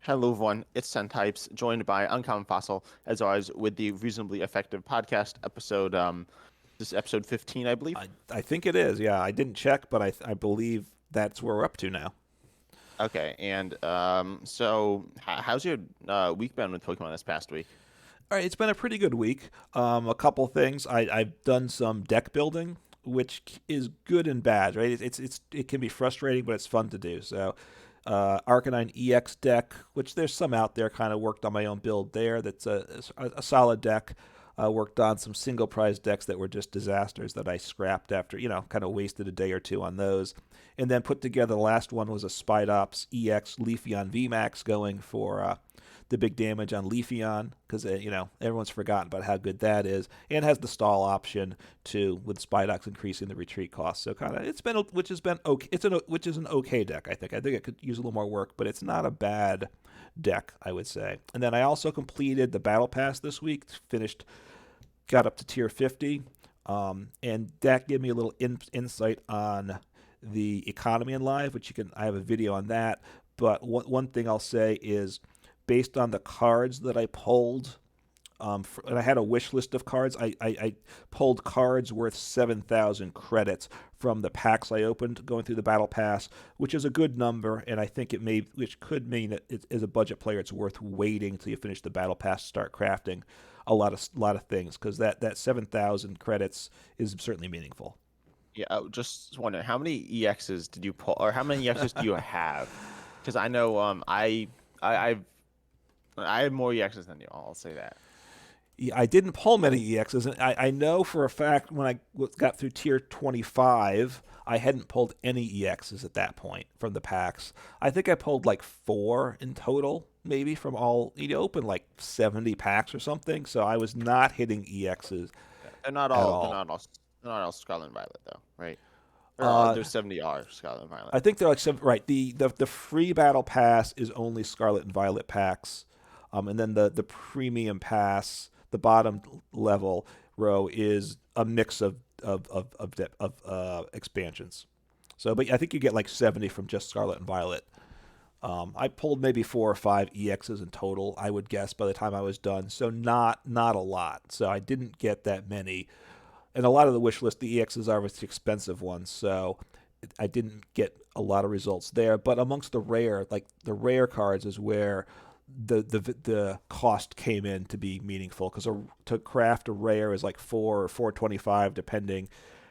Hello, everyone. It's Ten Types, joined by Uncommon Fossil, as always, with the Reasonably Effective podcast episode. This is episode 15, I believe. I think it is. Yeah, I didn't check, but I believe that's where we're up to now. Okay, and how's your week been with Pokemon this past week? All right, it's been a pretty good week. A couple things. I've done some deck building, which is good and bad, right? It can be frustrating, but it's fun to do. So, Arcanine EX deck, which there's some out there. Kind of worked on my own build there. That's a solid deck. Worked on some single prize decks that were just disasters that I scrapped after, kind of wasted a day or two on those. And then put together the last one was a Spidops EX Leafeon VMAX going for the big damage on Leafeon because everyone's forgotten about how good that is, and has the stall option too with Spidox increasing the retreat cost. So kind of it's been which has been okay. Which is an okay deck. I think it could use a little more work, but it's not a bad deck, I would say. And then I also completed the battle pass this week. Finished, got up to tier 50, and that gave me a little insight on the economy in live, which you can. I have a video on that. But one thing I'll say is, based on the cards that I pulled, and I had a wish list of cards. I pulled cards worth 7,000 credits from the packs I opened going through the battle pass, which is a good number, and I think which could mean that as a budget player, it's worth waiting until you finish the battle pass to start crafting a lot of things, because that 7,000 credits is certainly meaningful. Yeah, I just wondering, how many EXs did you pull, or how many EXs do you have? Because I know I I've I have more EXs than you. I'll say that. I didn't pull many EXs. And I know for a fact when I got through tier 25, I hadn't pulled any EXs at that point from the packs. I think I pulled like four in total, maybe from all. You open like 70 packs or something. So I was not hitting EXs They're not at all they're all. not all they're not all Scarlet and Violet though, right? Or Uh, there's 70 are Scarlet and Violet. I think they're like right. The free battle pass is only Scarlet and Violet packs, and then the premium pass, the bottom level row is a mix of expansions. So, but I think you get like 70 from just Scarlet and Violet. I pulled maybe four or five EXs in total, I would guess, by the time I was done. So not a lot. So I didn't get that many, and a lot of the wish list, the EXs are the expensive ones, so I didn't get a lot of results there. But amongst the rare, like the rare cards, is where the cost came in to be meaningful, because to craft a rare is like 4 or 425 depending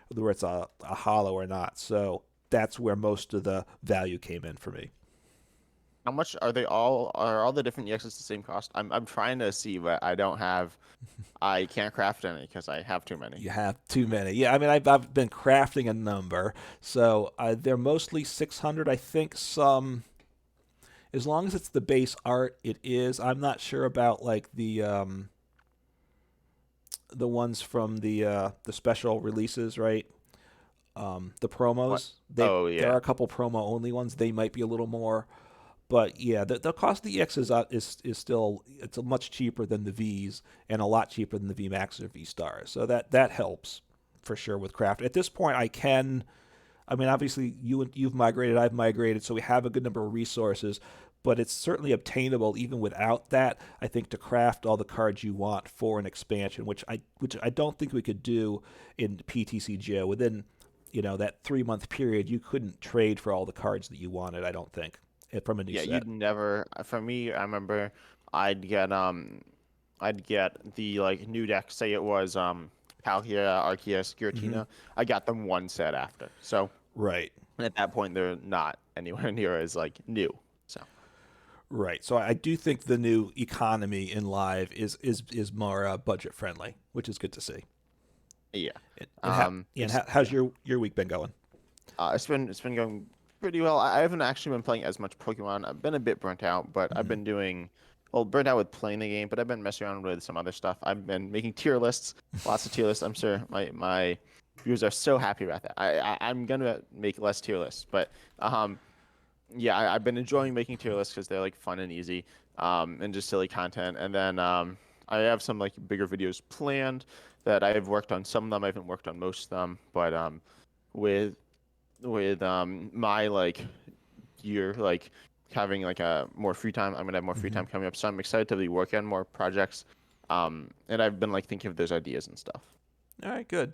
whether it's a hollow or not. So that's where most of the value came in for me. How much are all the different EXs the same cost? I'm trying to see, but I can't craft any because I have too many. You have too many. Yeah, I mean, I've been crafting a number, so they're mostly 600. I think some, as long as it's the base art, it is. I'm not sure about like the ones from the special releases, right? The What? promos. Oh There are yeah. a couple promo only ones. They might be a little more, but yeah, the cost of the EX is still, it's much cheaper than the V's, and a lot cheaper than the V Max or V Stars. So that helps for sure with craft. At this point, I can. I mean, obviously, you've migrated, I've migrated, so we have a good number of resources. But it's certainly obtainable even without that. I think to craft all the cards you want for an expansion, which I don't think we could do in PTCGO within that 3 month period. You couldn't trade for all the cards that you wanted. I don't think from a new Yeah, set. you'd never for me, I remember I'd get um I'd get the like new deck, say it was Palkia, Arceus, Hmm. Giratina. I got them one set after. So Right. at that point they're not anywhere near as like new. So Right. So I do think the new economy in live is more budget friendly, which is good to see. yeah. How's your week been going? It's been going pretty well. I haven't actually been playing as much Pokemon. I've been a bit burnt out, but I've Hmm. been doing well, burnt out with playing the game, but I've been messing around with some other stuff. I've been making tier lists, lots of tier lists. I'm sure my viewers are so happy about that. I'm gonna make less tier lists, but um yeah, I've been enjoying making tier lists because they're like fun and easy, and just silly content. And then I have some like bigger videos planned that I've worked on. Some of them I haven't worked on most of them, but with my like year like having like a more free time. I'm gonna have more free time coming up, so I'm excited to be working on more projects. And I've been like thinking of those ideas and stuff. All right, good.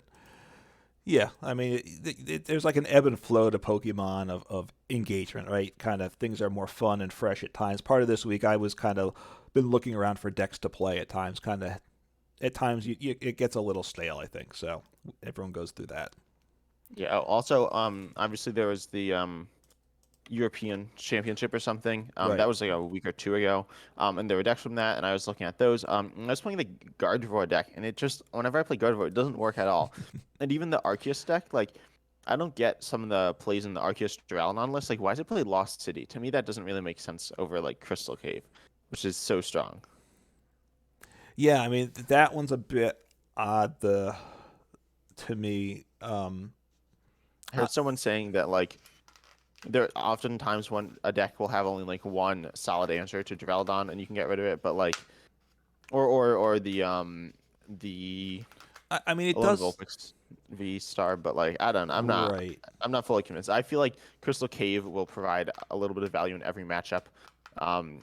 Yeah, I mean, there's like an ebb and flow to Pokemon of engagement, right? Kind of things are more fun and fresh at times. Part of this week, I was kind of been looking around for decks to play at times. Kind of at times, it gets a little stale, I think. So everyone goes through that. Yeah. Also, obviously there was the European Championship or something. Right. That was like a week or two ago. And there were decks from that, and I was looking at those. And I was playing the Gardevoir deck, and it just whenever I play Gardevoir, it doesn't work at all. And even the Arceus deck, like I don't get some of the plays in the Arceus Duraludon list. Like, why does it play Lost City? To me, that doesn't really make sense over like Crystal Cave, which is so strong. Yeah, I mean that one's a bit odd. To me, I I, heard someone saying that like there oftentimes when a deck will have only like one solid answer to Duraludon, and you can get rid of it, but like or the I mean it Alolan does. Vulpix V Star, but like I don't know. Right. I'm not fully convinced. I feel like Crystal Cave will provide a little bit of value in every matchup. Um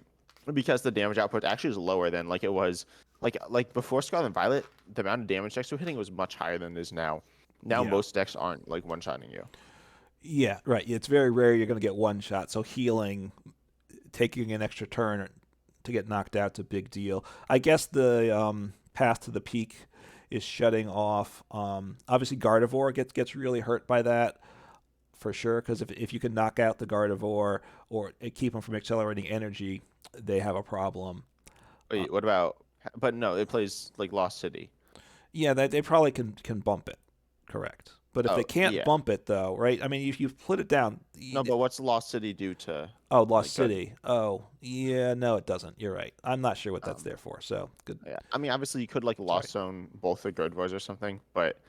because the damage output actually is lower than like it was like before Scarlet and Violet, the amount of damage decks were hitting was much higher than it is now. Now Yeah. most decks aren't like one-shotting you. Yeah. Right. It's very rare you're going to get one shot. So healing, taking an extra turn to get knocked out is a big deal. I guess the path to the peak is shutting off. Obviously, Gardevoir gets really hurt by that for sure because if you can knock out the Gardevoir or keep them from accelerating energy, they have a problem. Uh, Wait, what about but no, it plays like Lost City. yeah, they probably can bump it, correct. But if they Oh, can't yeah. bump it though, right? I mean, if you put it down, No, but what's Lost City do to oh, Lost like good? City. Oh, yeah, no, it doesn't. You're right. I'm not sure what that's Um, there for. So good. yeah. I mean, obviously you could like Sorry. Lost Zone both the Gardevoirs or something, but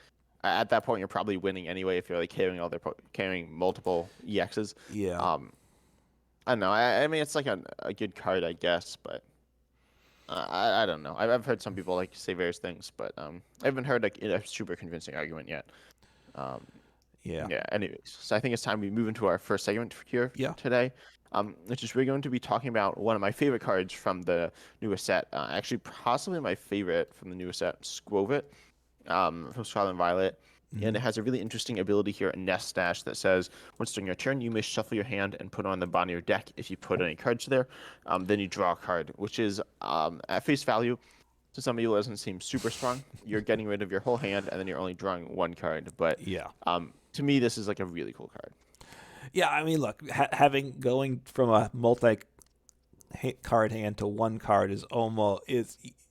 at that point you're probably winning anyway if you're like carrying multiple EXs. Yeah. Um, I don't know. I mean, it's like a good card, I guess, but I don't know. I've heard some people like say various things, but I haven't heard like a super convincing argument yet. Um, Yeah. yeah. Anyways, so I think it's time we move into our first segment here Yeah. today. Which is we're going to be talking about one of my favorite cards from the newest set. Actually, possibly my favorite from the newest set, Skwovet, from Scarlet and Violet. And Hmm. it has a really interesting ability here, a Nest Stash, that says once during your turn, you may shuffle your hand and put it on the bottom of your deck. If you put any cards there, then you draw a card, which is at face value. To some people, it doesn't seem super strong. You're getting rid of your whole hand, and then you're only drawing one card. But Yeah. to me, this is like a really cool card. Yeah. I mean, look, having going from a multi card hand to one card is almost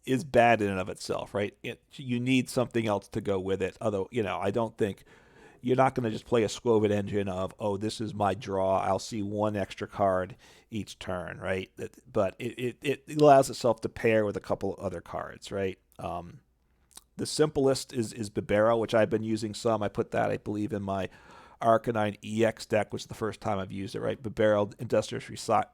is bad in and of itself, right? You need something else to go with it. Although, I don't think you're not going to just play a Skwovet engine of, oh, this is my draw. I'll see one extra card each turn, right? But it allows itself to pair with a couple of other cards, right? The simplest is Bibero, which I've been using some. I put that, I believe, in my Arcanine EX deck, which is the first time I've used it, right? Bibero, Industrious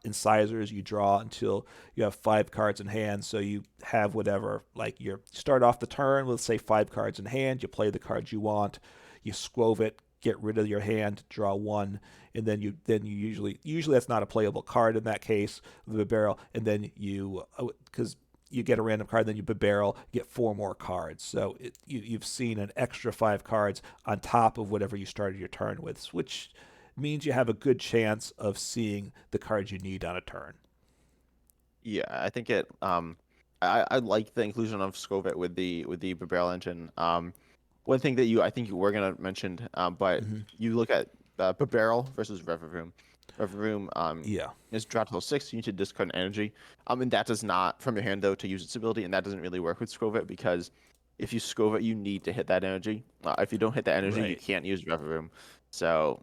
Incisors, you draw until you have 5 cards in hand. So you have whatever, like you start off the turn with, say, 5 cards in hand. You play the cards you want. You Skwovet, get rid of your hand, draw one, and then you usually that's not a playable card in that case, the barrel, and then you because you get a random card, then you barrel, get 4 more cards. So you've seen an extra 5 cards on top of whatever you started your turn with, which means you have a good chance of seeing the cards you need on a turn. Yeah, I think it. I like the inclusion of Skwovet with the Barrel engine. One thing that I think you were gonna mention, but Hmm. you look at Barrel versus Revavroom. Revavroom Yeah. is draw till 6. You need to discard an energy. And that does not from your hand though to use its ability, and that doesn't really work with Skwovet because if you Skwovet, you need to hit that energy. If you don't hit that energy, you Right. can't use Revavroom. So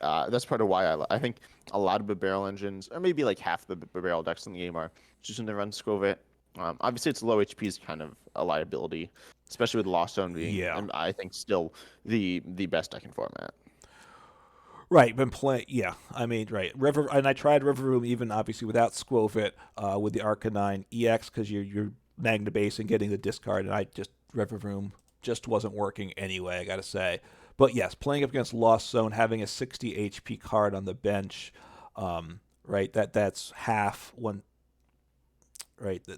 that's part of why I think a lot of the barrel engines, or maybe like half the barrel decks in the game, are choosing to run Skwovet. Obviously, it's low HP is kind of a liability, especially with Lost Zone being, Yeah. and I think still the best deck in format. Right, been playing. Yeah, I mean, right. River, and I tried River Room even obviously without Skwovet with the Arcanine EX because you're Magna Base and getting the discard, and I just River Room just wasn't working anyway. I gotta say, but yes, playing up against Lost Zone, having a 60 HP card on the bench, right? That's half one, right? The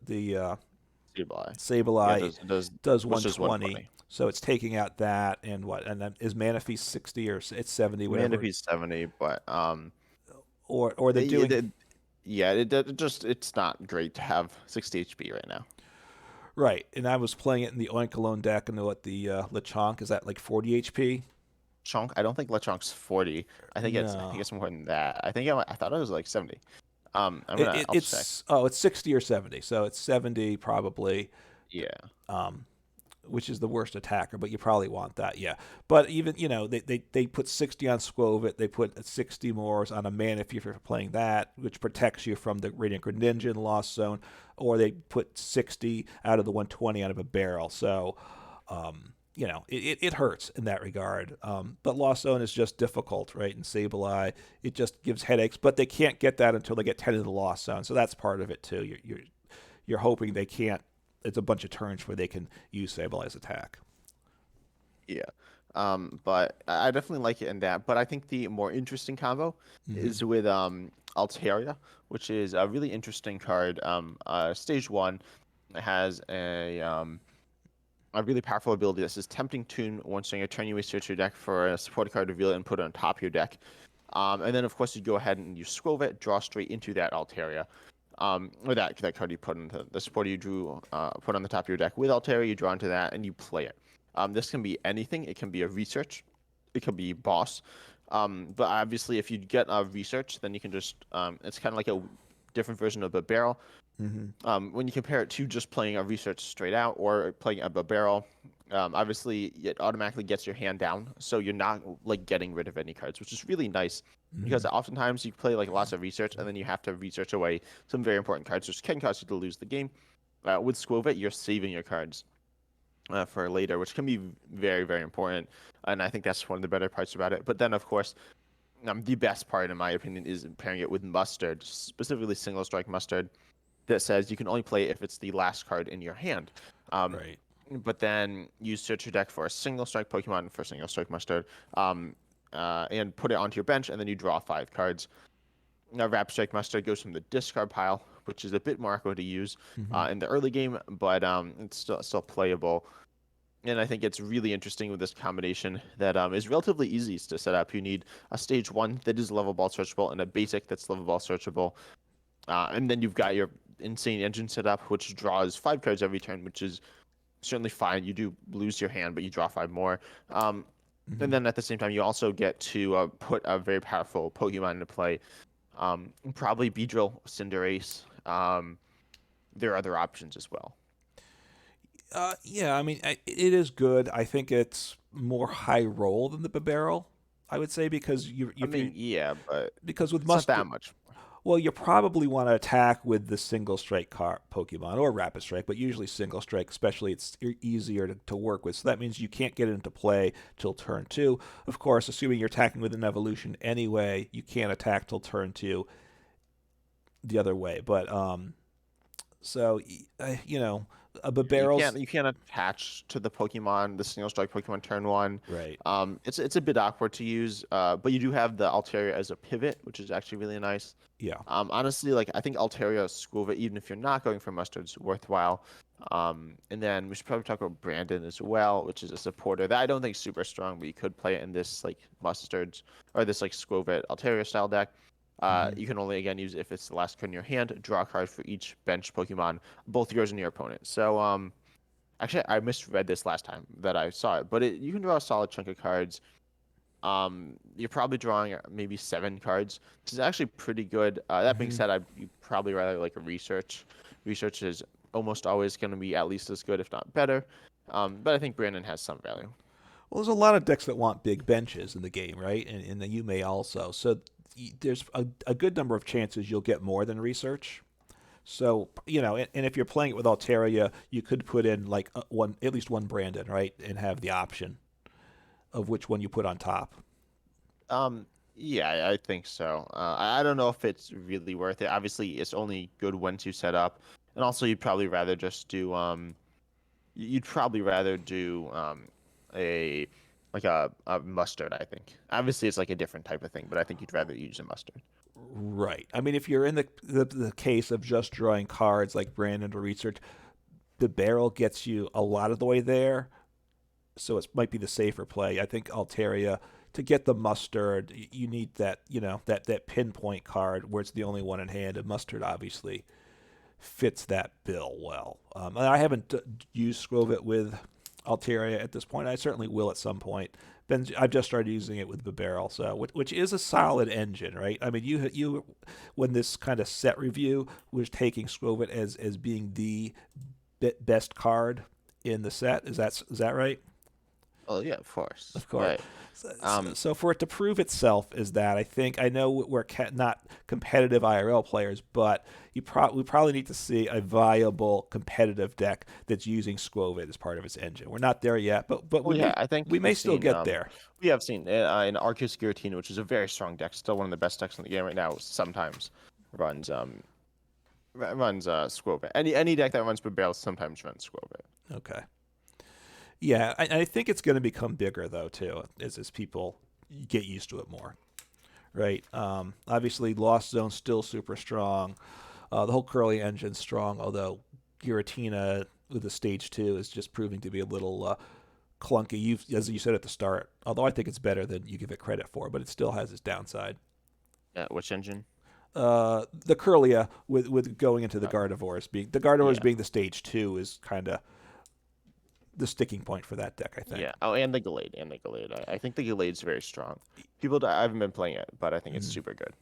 Sableye. Yeah, Sableye it does does which is 120, 120. so it's taking out that and what, and then is Manaphy 60 or it's 70, whatever, Manaphy's 70, but or they're it, doing it, yeah, it's not great to have 60 HP right now. right. And I was playing it in the Oinkalone deck, and what the Lechonk is that like 40 HP? Chonk, I don't think Lechonk's 40. I think No, it's more than that. I thought it was like 70. I'll check. it's 60 or 70, so it's 70 probably, Yeah. um, which is the worst attacker, but you probably want that, yeah. But even they put 60 on Skwovet, they put 60 more on a man if you're playing that, which protects you from the Radiant Greninja and Lost Zone, or they put 60 out of the 120 out of a barrel. So it hurts in that regard. But Lost Zone is just difficult, right? And Sableye, it just gives headaches. But they can't get that until they get 10 in the Lost Zone, so that's part of it too. You're hoping they can't. It's a bunch of turns where they can use Sableye's attack. Yeah. But I definitely like it in that. But I think the more interesting combo Hmm. is with Altaria, which is a really interesting card. Stage one has a really powerful ability that says Tempting Tune. Once during a turn, you may search your deck for a support card, reveal it, and put it on top of your deck. And then, of course, you go ahead and you Skwovet, draw straight into that Altaria. Or that card you put into the support you drew, put on the top of your deck with Altaria, you draw into that, and you play it. This can be anything. It can be a research. It could be boss. But obviously, if you get a research, then you can just, it's kind of like a different version of a barrel. Hmm. When you compare it to just playing a research straight out or playing a barrel, obviously it automatically gets your hand down, so you're not like getting rid of any cards, which is really nice because Hmm. oftentimes you play like lots of research and then you have to research away some very important cards, which can cause you to lose the game. With Skwovet, you're saving your cards for later, which can be very, very important, and I think that's one of the better parts about it. But then, of course, the best part, in my opinion, is pairing it with Mustard, specifically Single Strike Mustard that says you can only play it if it's the last card in your hand. Um, Right. but then you search your deck for a single strike Pokemon for single strike mustard, and put it onto your bench, and then you draw 5 cards. Now, Rap Strike Mustard goes from the discard pile, which is a bit more awkward to use Hmm. in the early game, but it's still playable. And I think it's really interesting with this combination that is relatively easy to set up. You need a stage one that is level ball searchable and a basic that's level ball searchable. And then you've got your insane engine set up, which draws 5 cards every turn, which is certainly fine. You do lose your hand, but you draw 5 more. Um, and Hmm. then at the same time, you also get to put a very powerful Pokemon into play. Probably Beedrill, Cinderace. There are other options as well. Yeah, I mean, it is good. I think it's more high roll than the barrel, I would say, because I if you mean, yeah, but because with it's not mustard, that much. well, you probably want to attack with the single strike Pokemon or rapid strike, but usually single strike, especially it's easier to work with. So that means you can't get it into play till turn two. Of course, assuming you're attacking with an evolution anyway, you can't attack till turn two the other way. But so but You barrels, can't attach to the Pokemon, the single strike Pokemon turn one. right? It's a bit awkward to use, but you do have the Altaria as a pivot, which is actually really nice. Yeah. Honestly, like I think Altaria Skwovet, even if you're not going for mustard's worthwhile. And then we should probably talk about Brandon as well, which is a supporter that I don't think is super strong, but you could play it in this like mustard's or this like Skwovet Altaria style deck. Hmm. You can only again use it if it's the last card in your hand. Draw a card for each bench Pokemon, both yours and your opponent. So actually I misread this last time that I saw it, but you can draw a solid chunk of cards. You're probably drawing maybe 7 cards, which is actually pretty good. That being Hmm. said, you probably rather like a research. Research is almost always going to be at least as good, if not better. But I think Brandon has some value. Well, there's a lot of decks that want big benches in the game, right? And you may also. So there's a good number of chances you'll get more than research. So and if you're playing it with Altaria, you could put in like at least one Brandon, right, and have the option of which one you put on top. Um, yeah, I think so. I don't know if it's really worth it. Obviously, it's only good once you set up, and also you'd probably rather just do you'd probably rather do a like a mustard. I think obviously it's like a different type of thing, but I think you'd rather use a mustard. Right. I mean, if you're in the case of just drawing cards like Brandon or Research, the barrel gets you a lot of the way there, so it might be the safer play. I think Altaria, to get the mustard, you need that, that pinpoint card where it's the only one in hand, and mustard obviously fits that bill well. And I haven't used Skwovet with Altaria at this point. I certainly will at some point. I've just started using it with the barrel, so which is a solid engine, right? I mean, you when this kind of set review was taking Skwovet as being the best card in the set. Is that right? Oh yeah, of course. Of course. Right. So, Um, so for it to prove itself is that I know we're not competitive IRL players, but we probably need to see a viable competitive deck that's using Skwovet as part of its engine. We're not there yet, but well, yeah, I think we may we've still seen get there. we have seen in Arceus Giratina, which is a very strong deck, still one of the best decks in the game right now. Sometimes runs Skwovet. Any deck that runs Babel sometimes runs Skwovet. Okay. Yeah, I think it's going to become bigger though too, as people get used to it more. Right. Obviously, Lost Zone's still super strong. The whole Curly engine's strong, although Giratina with the stage 2 is just proving to be a little clunky. As you said at the start, although I think it's better than you give it credit for, but it still has its downside. Yeah, which engine? The Curlia with going into the Uh, Gardevoirs yeah. being the stage 2 is kind of the sticking point for that deck, I think. Yeah. Oh, and the Gallade. I think the Gallade's very strong. I haven't been playing it, but I think it's Mm. super good.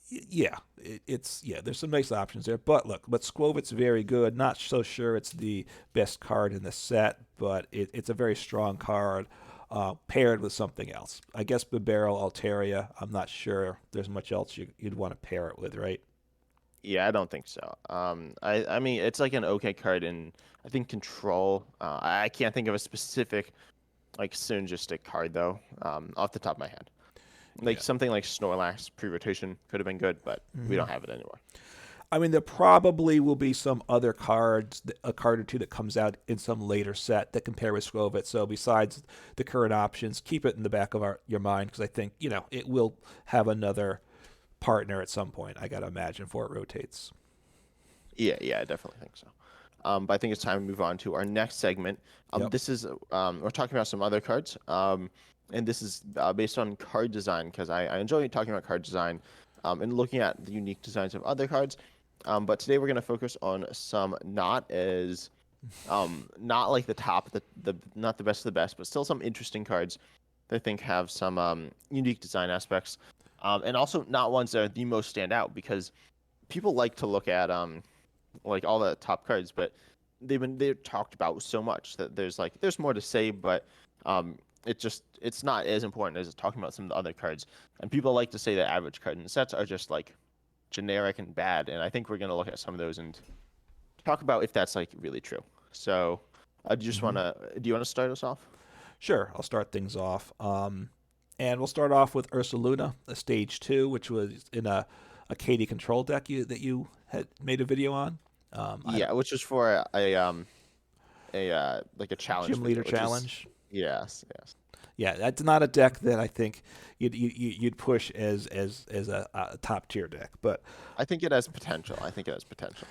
Yeah, There's some nice options there, but look, Skwovet's very good. Not so sure it's the best card in the set, but it's a very strong card. Paired with something else. I guess Bibarel Altaria. I'm not sure there's much else you'd want to pair it with, right? Yeah, I don't think so. I mean, it's like an okay card in I think Control. I can't think of a specific like synergistic card though, off the top of my head. Like Yeah. something like Snorlax pre-rotation could have been good, but we Hmm. don't have it anymore. I mean, there probably will be some other cards, a card or two that comes out in some later set that compare with Skwovet. So besides the current options, keep it in the back of your mind because I think it will have another partner at some point. I gotta imagine before it rotates. Yeah, I definitely think so. But I think it's time to move on to our next segment. Yep. This is we're talking about some other cards. And this is based on card design because I enjoy talking about card design, and looking at the unique designs of other cards. But today we're going to focus on some not like the top, the not the best of the best, but still some interesting cards that I think have some unique design aspects, and also not ones that are the most stand out because people like to look at like all the top cards, but they're talked about so much that there's more to say, but it's not as important as talking about some of the other cards. And people like to say that average card and sets are just like generic and bad, and I think we're gonna look at some of those and talk about if that's like really true. So, Hmm. do you wanna start us off? Sure, I'll start things off. And we'll start off with Ursaluna, a stage 2, which was in a Katie control deck that you had made a video on. I don't Yeah, which is for a like a challenge Gym leader video, which is challenge. yes. Yeah, that's not a deck that I think you'd push as a top tier deck. But I think it has potential. I think it has potential.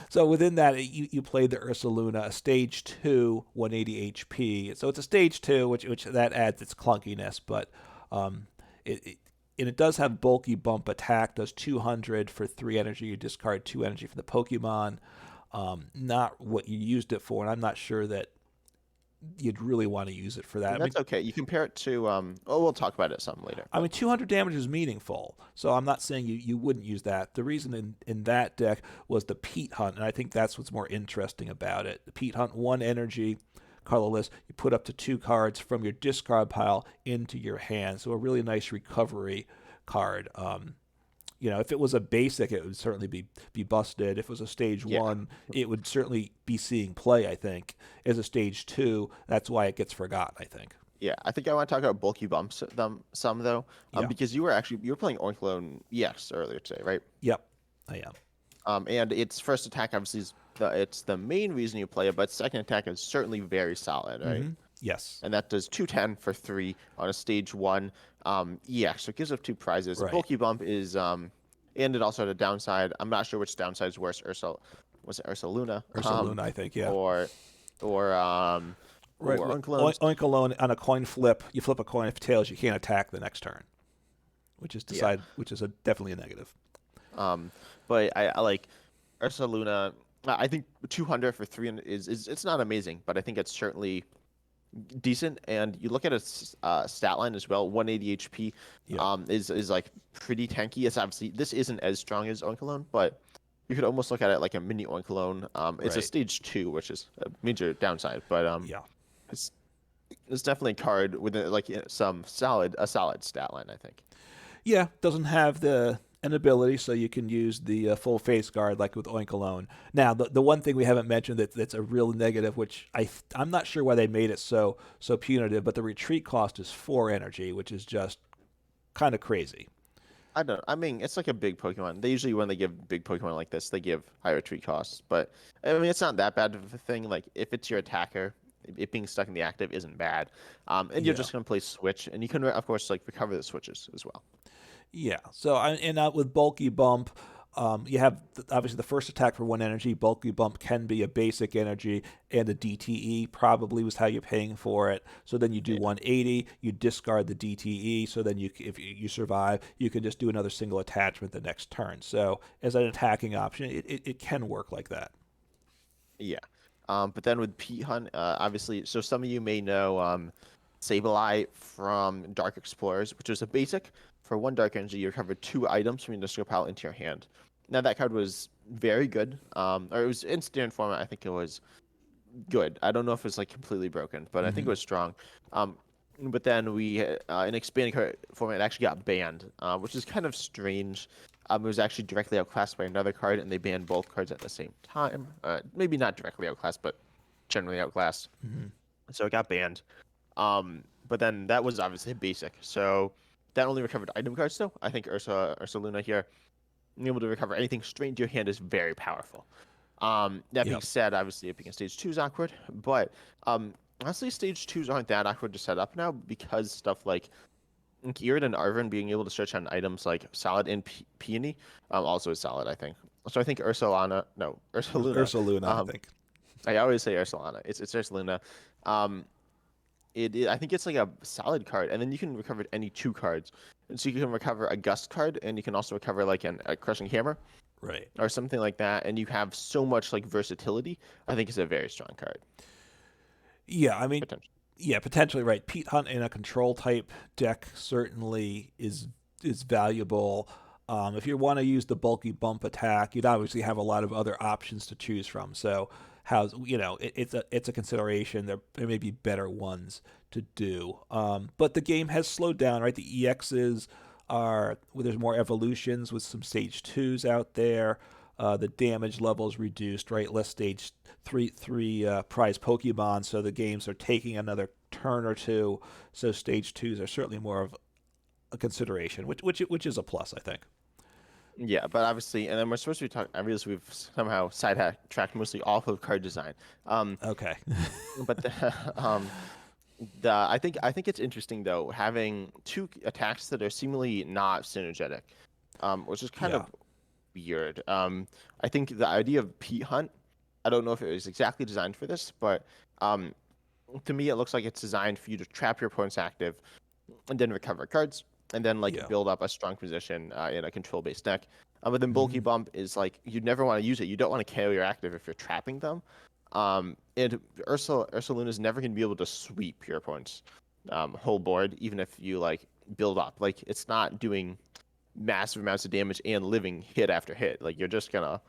so within that, you played the Ursaluna, a stage 2, 180 HP. So it's a stage 2, which that adds its clunkiness, but um, and it does have bulky bump attack. Does 200 for 3 energy. You discard 2 energy for the Pokemon. Not what you used it for, and I'm not sure that you'd really want to use it for that. And that's okay. You compare it to oh, we'll talk about it some later, I but mean, 200 damage is meaningful, so I'm not saying you wouldn't use that. The reason in that deck was the Pete Hunt, and I think that's what's more interesting about it. The Pete Hunt, 1 energy, colorless. You put up to 2 cards from your discard pile into your hand, so a really nice recovery card. If it was a basic, it would certainly be busted. If it was a stage yeah. 1, it would certainly be seeing play. I think as a stage 2, that's why it gets forgotten. I think. Yeah, I think I want to talk about bulky bumps some though, Yeah. because you were playing Oinkologne EX earlier today, right? Yep. I am. And its first attack obviously it's the main reason you play it, but second attack is certainly very solid, right? Mm-hmm. Yes. and that does 210 for 3 on a stage 1 EX. So it gives up 2 prizes. Right. Bulky Bump is and it also had a downside. I'm not sure which downside is worse. Was it Ursa Luna? Ursa Luna, I think. Yeah. Or or um Right. or Unclones. Oink alone on a coin flip. You flip a coin. If tails, you can't attack the next turn, Yeah. which is definitely a negative. Um but I like Ursa Luna. I think 200 for 3 is it's not amazing, but I think it's certainly decent. And you look at its stat line as well, 180 HP, Yep. is like pretty tanky. It's obviously this isn't as strong as Oinkalone, but you could almost look at it like a mini Oinkalone. It's a Right. stage 2, which is a major downside, but Yeah. it's it's definitely a card with like some solid stat line, I think. Yeah. Doesn't have an ability, so you can use the full face guard like with Oink alone. Now, the one thing we haven't mentioned that's a real negative, which I'm not sure why they made it so punitive, but the retreat cost is 4 energy, which is just kind of crazy. I don't. I mean, it's like a big Pokemon. They usually, when they give big Pokemon like this, they give high retreat costs. But I mean, it's not that bad of a thing. Like if it's your attacker, it being stuck in the active isn't bad. And you're Yeah. just gonna play switch, and you can of course like recover the switches as well. Yeah. So with bulky bump, you have obviously the first attack for 1 energy. Bulky bump can be a basic energy, and a DTE probably was how you're paying for it. So then you do Yeah. 180, you discard the DTE. So then if you survive, you can just do another single attachment the next turn. So as an attacking option, it can work like that. Yeah. But then with Pete Hunt, obviously, so some of you may know Sableye from Dark Explorers, which was a basic. For 1 dark energy, you recover 2 items from your discard pile into your hand. Now that card was very good. Or it was in standard format. I think it was good. I don't know if it's like completely broken, but I think it Hmm. was strong. Um, but then we in expanding card format, it actually got banned, which is kind of strange. It was actually directly outclassed by another card, and they banned both cards at the same time. Maybe not directly outclassed, but generally outclassed. Hmm. So it got banned. But then that was obviously a basic. So that only recovered item cards still. I think Ursa Luna here, being able to recover anything straight into your hand is very powerful. That being Yep. said, obviously it being a stage 2 is awkward, but honestly stage 2s aren't that awkward to set up now because stuff like Geared and Arven being able to search on items like Solid and Peony also is solid, I think. So I think Ursulana, no, Ursaluna. Ursa Luna, I Um, think. I always say Ursulana. It's Ursaluna. Um, I think it's like a solid card, and then you can recover any 2 cards, and so you can recover a Gust card, and you can also recover like a Crushing Hammer Right. or something like that, and you have so much like versatility. I think it's a very strong card Yeah. I mean, potentially. yeah, potentially right. Pete Hunt in a control type deck certainly is valuable. If you want to use the bulky bump attack, you'd obviously have a lot of other options to choose from. So, how's it's a consideration. There may be better ones to do. But the game has slowed down, right? The EXs are well, there's more evolutions with some stage 2s out there. The damage levels reduced, right? Less stage 3 prize Pokemon, so the games are taking another turn or two. So stage 2s are certainly more of a consideration, which is a plus, I think. Yeah, but obviously, and then we're supposed to be talking. I realize we've somehow tracked mostly off of card design. Okay. But I think it's interesting though having 2 attacks that are seemingly not synergetic, which is kind Yeah. of weird. I think the idea of Pete Hunt, I don't know if it was exactly designed for this, but um, to me it looks like it's designed for you to trap your opponent's active and then recover cards and then like Yeah. build up a strong position in a control-based deck. But then bulky Hmm. bump is like you never want to use it. You don't want to KO your active if you're trapping them. And Ursa Luna is never going to be able to sweep your opponent's whole board, even if you like build up. Like it's not doing massive amounts of damage and living hit after hit. Like you're just gonna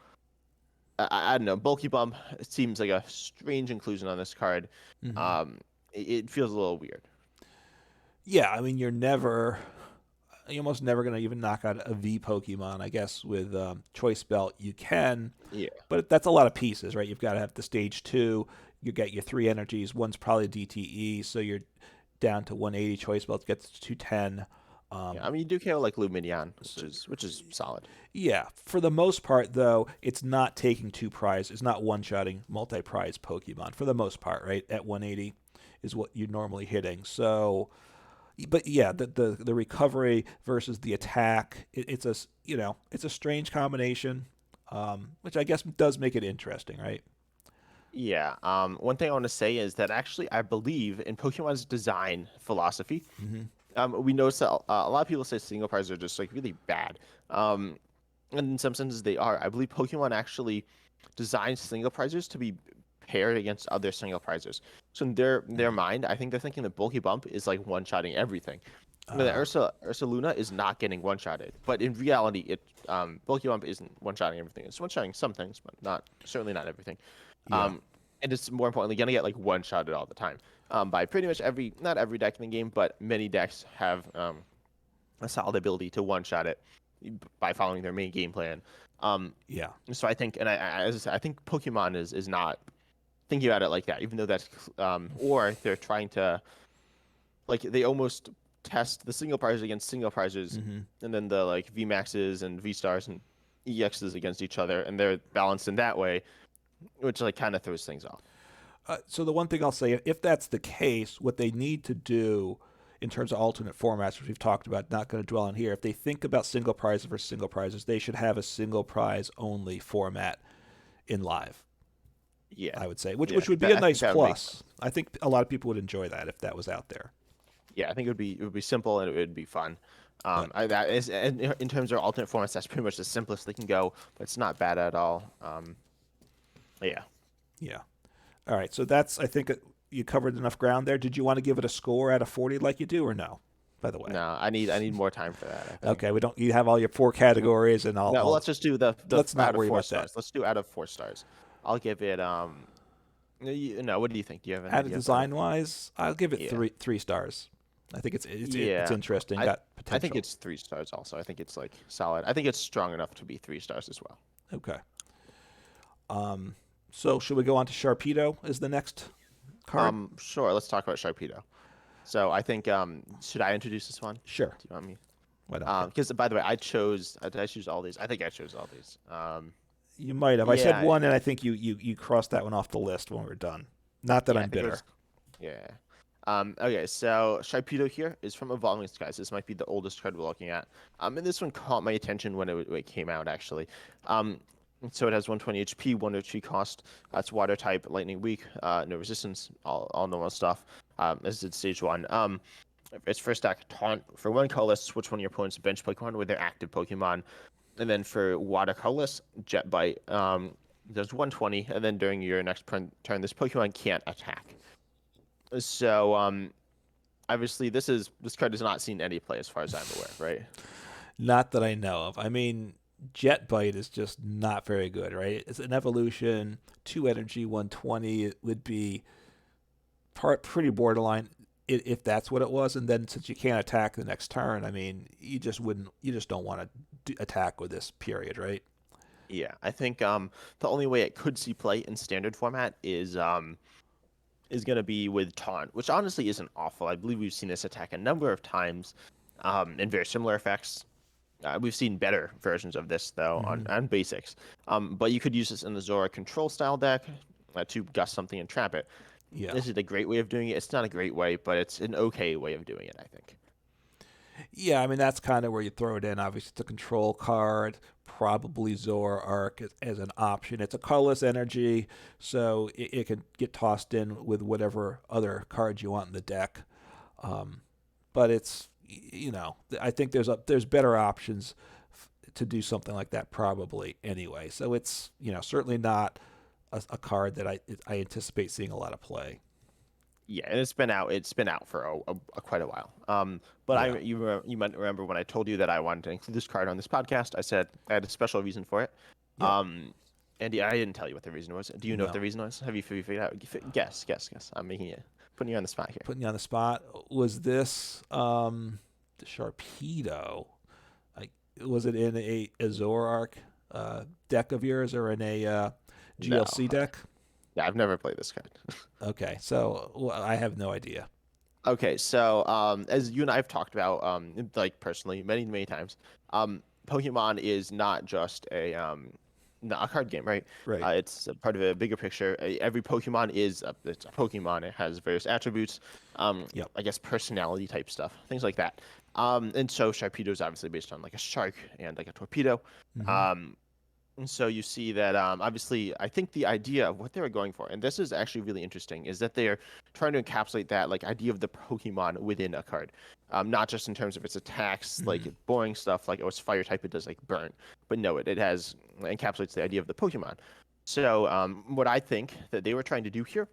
I don't know. Bulky bump seems like a strange inclusion on this card. Hmm. Um, it feels a little weird. Yeah. I mean, you're almost never going to even knock out a V Pokemon. I guess with Choice Belt you can, Yeah. but that's a lot of pieces, right? You've got to have the stage 2. You get your 3 energies. One's probably DTE, so you're down to 180. Choice Belt gets to 210. Yeah, Um, I mean, you do KO like Luminion, which so, is solid. yeah, for the most part, though, it's not taking 2 prize. It's not one-shotting multi-prize Pokemon for the most part, right? At 180, is what you're normally hitting. So, but yeah, the recovery versus the attack, it's a it's a strange combination, which I guess does make it interesting, right? Yeah. One thing I want to say is that actually I believe in Pokemon's design philosophy. Mm-hmm. We notice that a lot of people say single prizes are just like really bad. Um, and in some senses they are. I believe Pokemon actually designed single prizes to be paired against other single prizes. So in their mind, I think they're thinking that Bulky Bump is like one-shotting everything. No, that Uh, Ursa Luna is not getting one-shotted, but in reality, Bulky Bump isn't one-shotting everything. It's one-shotting some things, but not certainly not everything. yeah, Um, and it's more importantly gonna get like one-shotted all the time. By pretty much not every deck in the game, but many decks have a solid ability to one-shot it by following their main game plan. Um, yeah, so I think, and as I said, I think Pokemon is not thinking about it like that, even though that's, or they're trying to, like, they almost test the single prizes against single prizes, mm-hmm. and then the like V Maxes and V Stars and EXs against each other, and they're balanced in that way, which like kind of throws things off. So the one thing I'll say, if that's the case, what they need to do in terms of alternate formats, which we've talked about, not going to dwell on here, if they think about single prizes versus single prizes, they should have a single prize only format in live. Yeah, I would say, yeah, which would be a I think nice that would make plus. sense. I think a lot of people would enjoy that if that was out there. Yeah, I think it would be simple and it would be fun. But That is, and in terms of alternate formats, that's pretty much the simplest they can go, but it's not bad at all. Yeah. yeah, all right. So that's I think you covered enough ground there. Did you want to give it a score out of 40 like you do, or no? By the way, No, I need more time for that, I think. okay, we don't. You have all your four categories, and No, well, let's just do the let's not out of worry four about that. stars. Let's do out of 4 stars. I'll give it no, what do you think? Do you have an Out of idea of out of design wise, I'll give it Yeah. three stars. I think it's Yeah. interesting, I got I think potential. it's 3 stars also. I think it's like solid. I think it's strong enough to be 3 stars as well. Okay. Um, so should we go on to Sharpedo as the next card? Sure, let's talk about Sharpedo. So I think should I introduce this one? Sure. Do you want me? Why don't you? Because by the way, did I choose all these? I think I chose all these. You might have. I said Yeah, one, and I think you crossed that one off the list when we were done. Not that yeah, I I'm think it bitter. was. Yeah. Okay, so Sharpedo here is from Evolving Skies. This might be the oldest card we're looking at. And this one caught my attention when it came out, actually. Um, so it has 120 HP, 1 HP cost. It's water type, lightning weak, no resistance, all normal stuff. This is stage 1. Its first attack, taunt. For 1 colorless, switch one of your opponent's bench Pokemon with their active Pokemon. And then for water colorless, Jet Bite. Does 120, and then during your next turn, this Pokemon can't attack. So, obviously, this card has not seen any play as far as I'm aware, right? Not that I know of. I mean, Jet Bite is just not very good, right? It's an evolution, 2 energy, 120. It would be pretty borderline if that's what it was. And then since you can't attack the next turn, I mean, you just don't want to attack with this period, right? Yeah, I think the only way it could see play in standard format is gonna be with taunt, which honestly isn't awful. I believe we've seen this attack a number of times, in very similar effects. We've seen better versions of this though Mm-hmm. on basics. But you could use this in the Zora control style deck to gust something and trap it. Yeah. This is a great way of doing it. It's not a great way, but it's an okay way of doing it, I think. Yeah, I mean that's kind of where you throw it in. Obviously, it's a control card, probably Zor Arc as an option. It's a colorless energy, so it can get tossed in with whatever other cards you want in the deck. Um, but it's I think there's better options to do something like that probably anyway. So it's certainly not a card that I anticipate seeing a lot of play. Yeah, and it's been out for quite a while. But Yeah. you might remember when I told you that I wanted to include this card on this podcast. I said I had a special reason for it. Yep. And yeah, I didn't tell you what the reason was. Do you know what the No. reason was? Have you figured out? Guess. I'm making you putting you on the spot here. Putting you on the spot. Was this the Sharpedo? Like, was it in a Zoroark deck of yours or in a No, GLC deck? yeah, I've never played this card. Okay, so I have no idea. Okay, so as you and I have talked about, like personally, many times, Pokemon is not just a card game, right? Right. It's a part of a bigger picture. Every Pokemon is it's a Pokemon. It has various attributes, Yep. I guess personality type stuff, things like that. And so Sharpedo is obviously based on like a shark and like a torpedo. Hmm. Um, and so you see that obviously, I think the idea of what they were going for, and this is actually really interesting, is that they're trying to encapsulate that like idea of the Pokemon within a card, not just in terms of its attacks, like Hmm. boring stuff, like oh it's fire type, it does like burn, but no, it has encapsulates the idea of the Pokemon. So what I think that they were trying to do here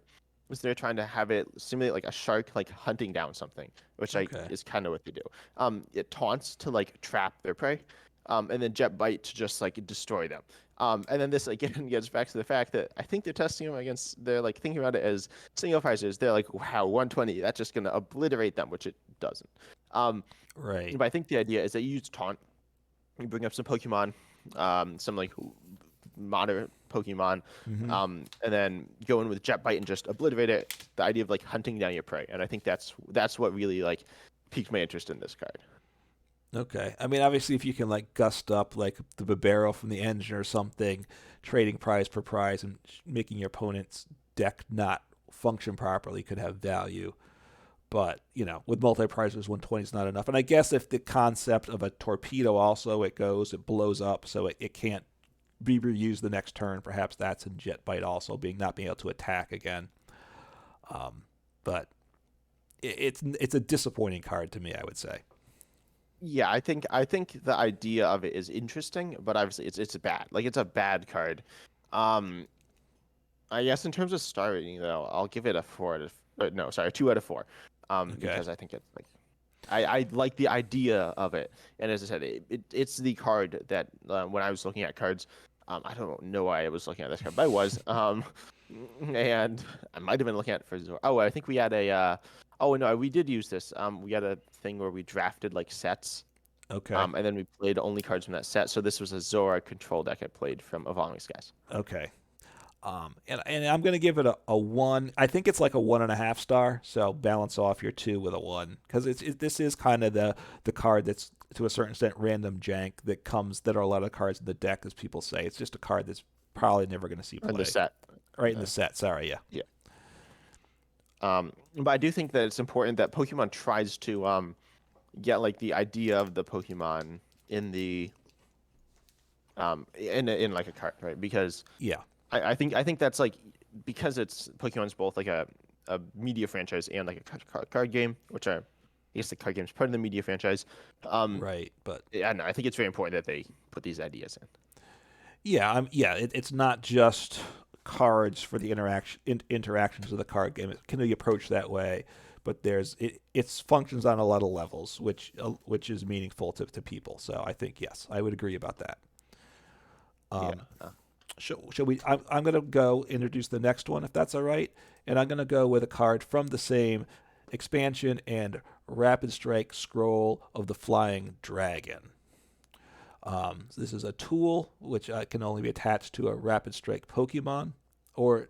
was they're trying to have it simulate like a shark like hunting down something, which like Okay. is kind of what they do. It taunts to like trap their prey, and then jet bite to just like destroy them. And then this again gets back to the fact that I think they're testing them against. They're like thinking about it as single prices. They're like, wow, 120. That's just gonna obliterate them, which it doesn't. Um, Right. but I think the idea is that you use taunt, you bring up some Pokemon, some like moderate Pokemon, Hmm. and then go in with Jet Bite and just obliterate it. The idea of like hunting down your prey, and I think that's what really like piqued my interest in this card. Okay. I mean, obviously, if you can like gust up like the Bibero from the engine or something, trading prize per prize and making your opponent's deck not function properly could have value. But with multi prizes, 120 is not enough. And I guess if the concept of a torpedo also it blows up, so it can't be reused the next turn. Perhaps that's in Jet Bite also being able to attack again. But it's a disappointing card to me, I would say. Yeah, I think the idea of it is interesting, but obviously it's bad. Like it's a bad card. Um, I guess in terms of star rating though, I'll give it a no, sorry, 2 out of 4. Okay. Because I think it's like I like the idea of it, and as I said, it's the card that when I was looking at cards, I don't know why I was looking at this card, but I was, and I might have been looking at it for Zor. Oh, I think we had a, oh no, we did use this. We had a thing where we drafted like sets, Okay. and then we played only cards from that set. So this was a Zora control deck I played from Evolving Skies. Okay. And I'm gonna give it a one. I think it's like a 1.5 star. So balance off your two with a one because this is kind of the card that's to a certain extent random jank that are a lot of cards in the deck, as people say. It's just a card that's probably never gonna see In the play. set. Right in the Uh, set. Sorry, yeah. yeah. But I do think that it's important that Pokemon tries to get like the idea of the Pokemon in the in like a card, right? Because Yeah. I think that's like because it's Pokemon's both like a media franchise and like a card game, which I guess the card game is part of the media franchise. Um, Right. But yeah, no, I think it's very important that they put these ideas in. yeah, it's not just cards for the interactions of the card game. It can be approached that way, but it's functions on a lot of levels, which is meaningful to people. So I think yes, I would agree about that. Yeah. Um, shall we? I'm going to go introduce the next one if that's all right, and I'm going to go with a card from the same expansion and Rapid Strike Scroll of the Flying Dragon. So this is a tool which can only be attached to a Rapid Strike Pokemon, or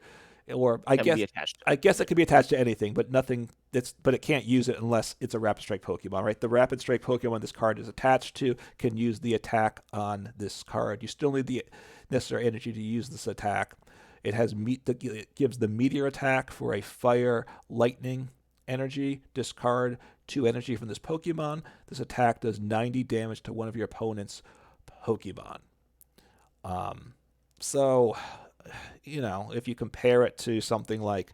or I Can guess be attached to I it. guess it Right. could be attached to anything, but nothing that's but it can't use it unless it's a Rapid Strike Pokemon, right? The Rapid Strike Pokemon this card is attached to can use the attack on this card. You still need the necessary energy to use this attack. It gives the meteor attack for a fire lightning energy. Discard 2 energy from this Pokemon. This attack does 90 damage to one of your opponent's Pokemon. Um, so, if you compare it to something like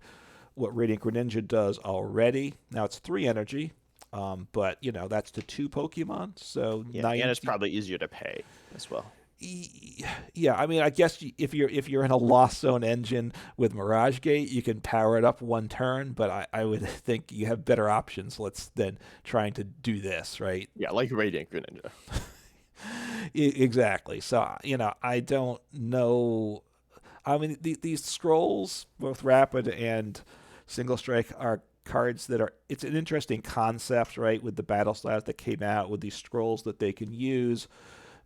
what Radiant Greninja does already, now it's 3 energy, but that's to 2 Pokemon, so Yeah, and it's 90. probably easier to pay as well. Yeah, I mean, I guess if you're in a Lost Zone engine with Mirage Gate, you can power it up 1 turn, but I would think you have better options than trying to do this, right? Yeah, like Radiant Greninja. Exactly. So, I don't know. I mean, these scrolls, both rapid and single strike, are cards that it's an interesting concept, right? With the battle styles that came out, with these scrolls that they can use,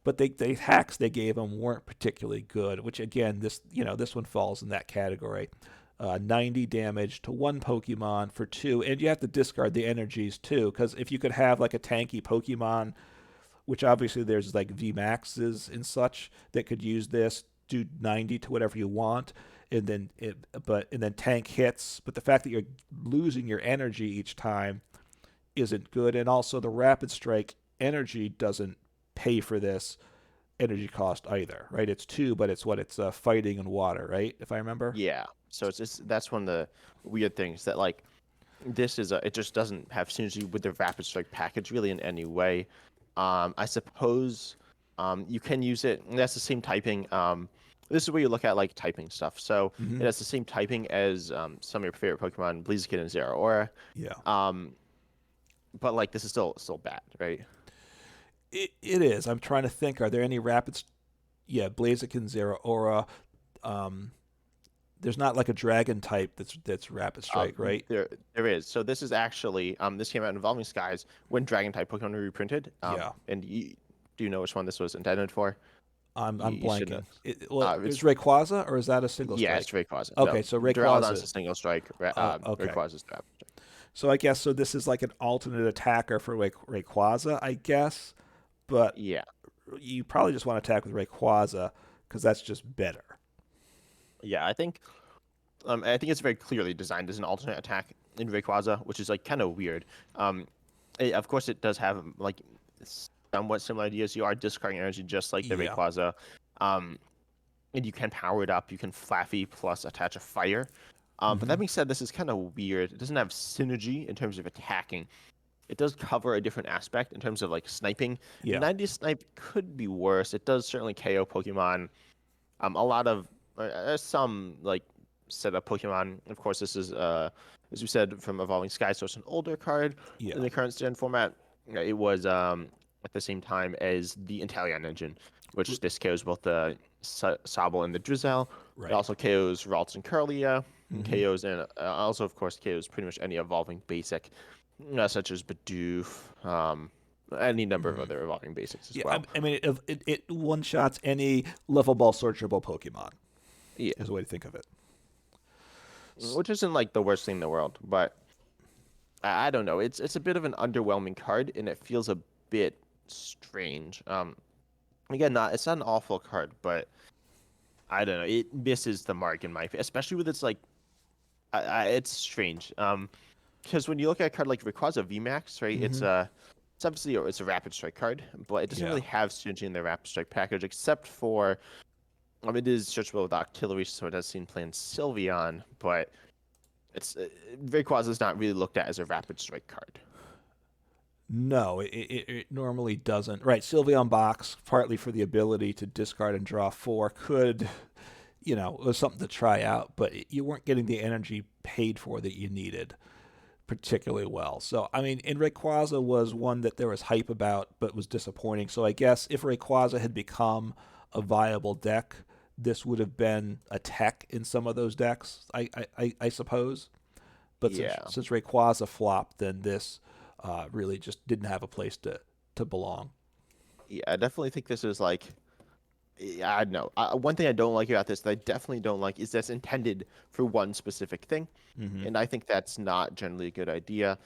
but the hacks they gave them weren't particularly good. Which again, this one falls in that category. 90 damage to 1 Pokemon for 2, and you have to discard the energies too, because if you could have like a tanky Pokemon, which obviously there's like V Maxes and such that could use this. do 90 to whatever you want, and then and then tank hits. But the fact that you're losing your energy each time isn't good, and also the rapid strike energy doesn't pay for this energy cost either, right? It's two, but it's fighting and water, right? If I remember. Yeah. So it's just that's one of the weird things that like this is it just doesn't have synergy with the rapid strike package really in any way. I suppose you can use it. And that's the same typing. This is where you look at like typing stuff. So Mm-hmm. it has the same typing as some of your favorite Pokemon, Blaziken and Zeraora. Yeah, Um, but like this is still bad, right? it is. I'm trying to think. Are there any rapids? Yeah, Blaziken, Zeraora. Um, there's not like a dragon type that's rapid strike, right? There is. So this is actually this came out in Evolving Skies when Dragon type Pokemon were reprinted. Yeah, And do you know which one this was intended for? I'm You should blanking. know. Well, is It's Rayquaza or is that a single Yeah, it's strike? Rayquaza. Okay, No, so Duraludon's Rayquaza. a single strike. Okay. Rayquaza's the rapid strike. So I guess so. This is like an alternate attacker for Rayquaza, I guess. But Yeah, you probably just want to attack with Rayquaza because that's just better. yeah. I think it's very clearly designed as an alternate attack in Rayquaza, which is like kind of weird. Of course, it does have like somewhat similar ideas. You are discarding energy just like the Yeah. Rayquaza. Um, and you can power it up. You can Flaffy plus attach a fire. But that Hmm. being said, this is kind of weird. It doesn't have synergy in terms of attacking. It does cover a different aspect in terms of like sniping. Yeah. 90 snipe could be worse. It does certainly KO Pokemon. A lot of some like set up Pokemon. Of course, this is as we said from Evolving Sky, so it's an older card Yeah. in the current stand format. It was at the same time as the Inteleon engine, which this KOs both the Sobble and the Drizzle. It Right. also KOs Ralts and Kirlia, and Hmm. KOs and also of course KOs pretty much any evolving basic, such as Bidoof, any number of Hmm. other evolving basics as Yeah. well. I mean, it one shots any level ball searchable Pokemon. Yeah, Is a way to think of it. which isn't like the worst thing in the world, but I don't know. It's a bit of an underwhelming card, and it feels a bit strange. Again, not it's not an awful card, but I don't know. It misses the mark in my opinion, especially with its like, it's strange. Because when you look at a card like Rayquaza VMAX, right? Hmm. It's obviously it's a rapid strike card, but it doesn't Yeah. really have synergy in the rapid strike package except for, it is searchable with Octillery, so it does seem playing Sylveon, but it's Rayquaza is not really looked at as a rapid strike card. No, it normally doesn't. Right, Sylveon Box, partly for the ability to discard and draw four, could, was something to try out, but you weren't getting the energy paid for that you needed particularly well. So, I mean, and Rayquaza was one that there was hype about, but was disappointing. So, I guess if Rayquaza had become a viable deck, this would have been a tech in some of those decks, I suppose. But Yeah. since Rayquaza flopped, then this really just didn't have a place to belong. Yeah, I definitely think this is like, yeah, I don't know. One thing I don't like about this that I definitely don't like is that's intended for one specific thing, Hmm. and I think that's not generally a good idea.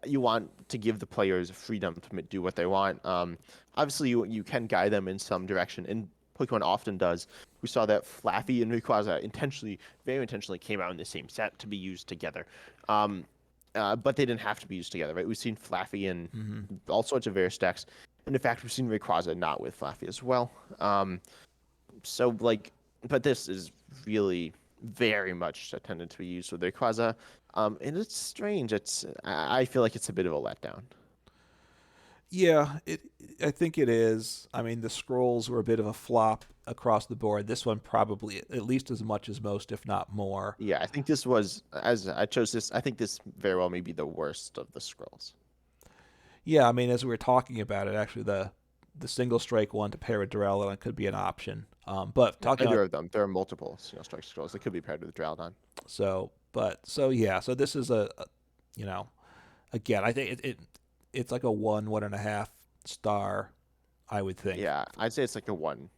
You want to give the players freedom to do what they want. Obviously, you can guide them in some direction, and Pokemon often does. We saw that Flaffy and Rayquaza very intentionally, came out in the same set to be used together. Um, but they didn't have to be used together, right? We've seen Flaffy in Hmm. all sorts of various decks, and in fact, we've seen Rayquaza not with Flaffy as well. So like, but this is really very much intended to be used with Rayquaza, and it's strange. I feel like it's a bit of a letdown. Yeah, I think it is. I mean, the scrolls were a bit of a flop across the board. This one probably at least as much as most, if not more. Yeah, I think this was as I chose this. I think this very well may be the worst of the scrolls. Yeah, I mean, as we were talking about it, actually the single strike one to pair with Duraludon could be an option. But talking Either about of them. There are multiple strike scrolls that could be paired with Drowdon. so yeah, so this is you know, again, I think it's like a 1.5 star, I would think. Yeah, I'd say it's like a one.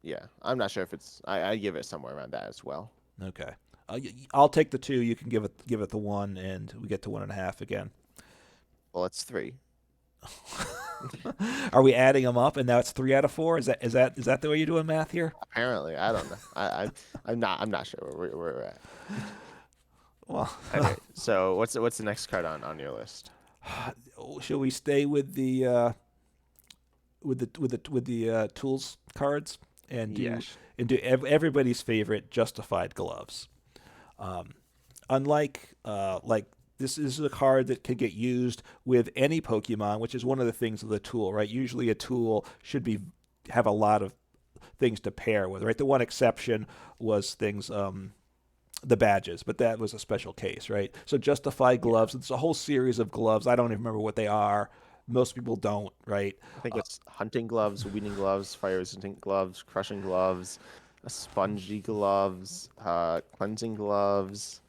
Yeah, I'm not sure if it's. I give it somewhere around that as well. Okay, I'll take the two. You can give it the one, and we get to 1.5 again. Well, it's three. Are we adding them up, and now it's 3 out of 4? Is that the way you're doing math here? Apparently, I don't know. I'm not sure where we're at. Well, Okay, so what's the next card on your list? should we stay with the tools cards and do Yes. everybody's favorite justified gloves? Um, unlike like this is a card that can get used with any Pokemon, which is one of the things of the tool, right? Usually a tool should be have a lot of things to pair with, right? The one exception was things the badges, but that was a special case, right? So justified Yeah. gloves, it's a whole series of gloves. I don't even remember what they are. Most people don't, right? I think it's hunting gloves, weeding gloves, fire resistant gloves, crushing gloves, spongy gloves, cleansing gloves.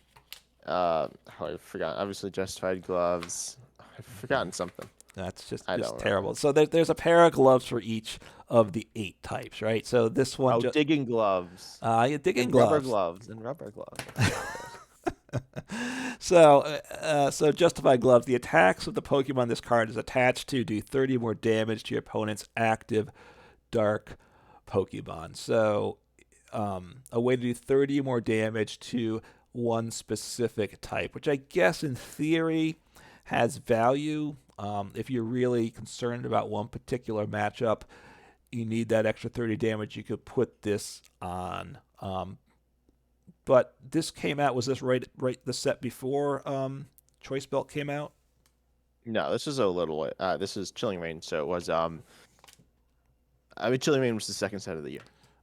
Oh, I forgot. Obviously, justified gloves. I've forgotten something. That's I just don't remember. terrible. So there's a pair of gloves for each of the 8 types, right? So this one, Oh, digging gloves you digging and rubber gloves. gloves and rubber gloves. I forgot those. So justified gloves. The attacks of the Pokemon this card is attached to do 30 more damage to your opponent's active dark Pokemon. So a way to do 30 more damage to one specific type, which I guess in theory has value. If you're really concerned about one particular matchup, you need that extra 30 damage. You could put this on. But this came out. Was this right the set before Choice Belt came out? No, this is a little. This is Chilling Reign, so it was. I mean, Chilling Reign was the second set of the year.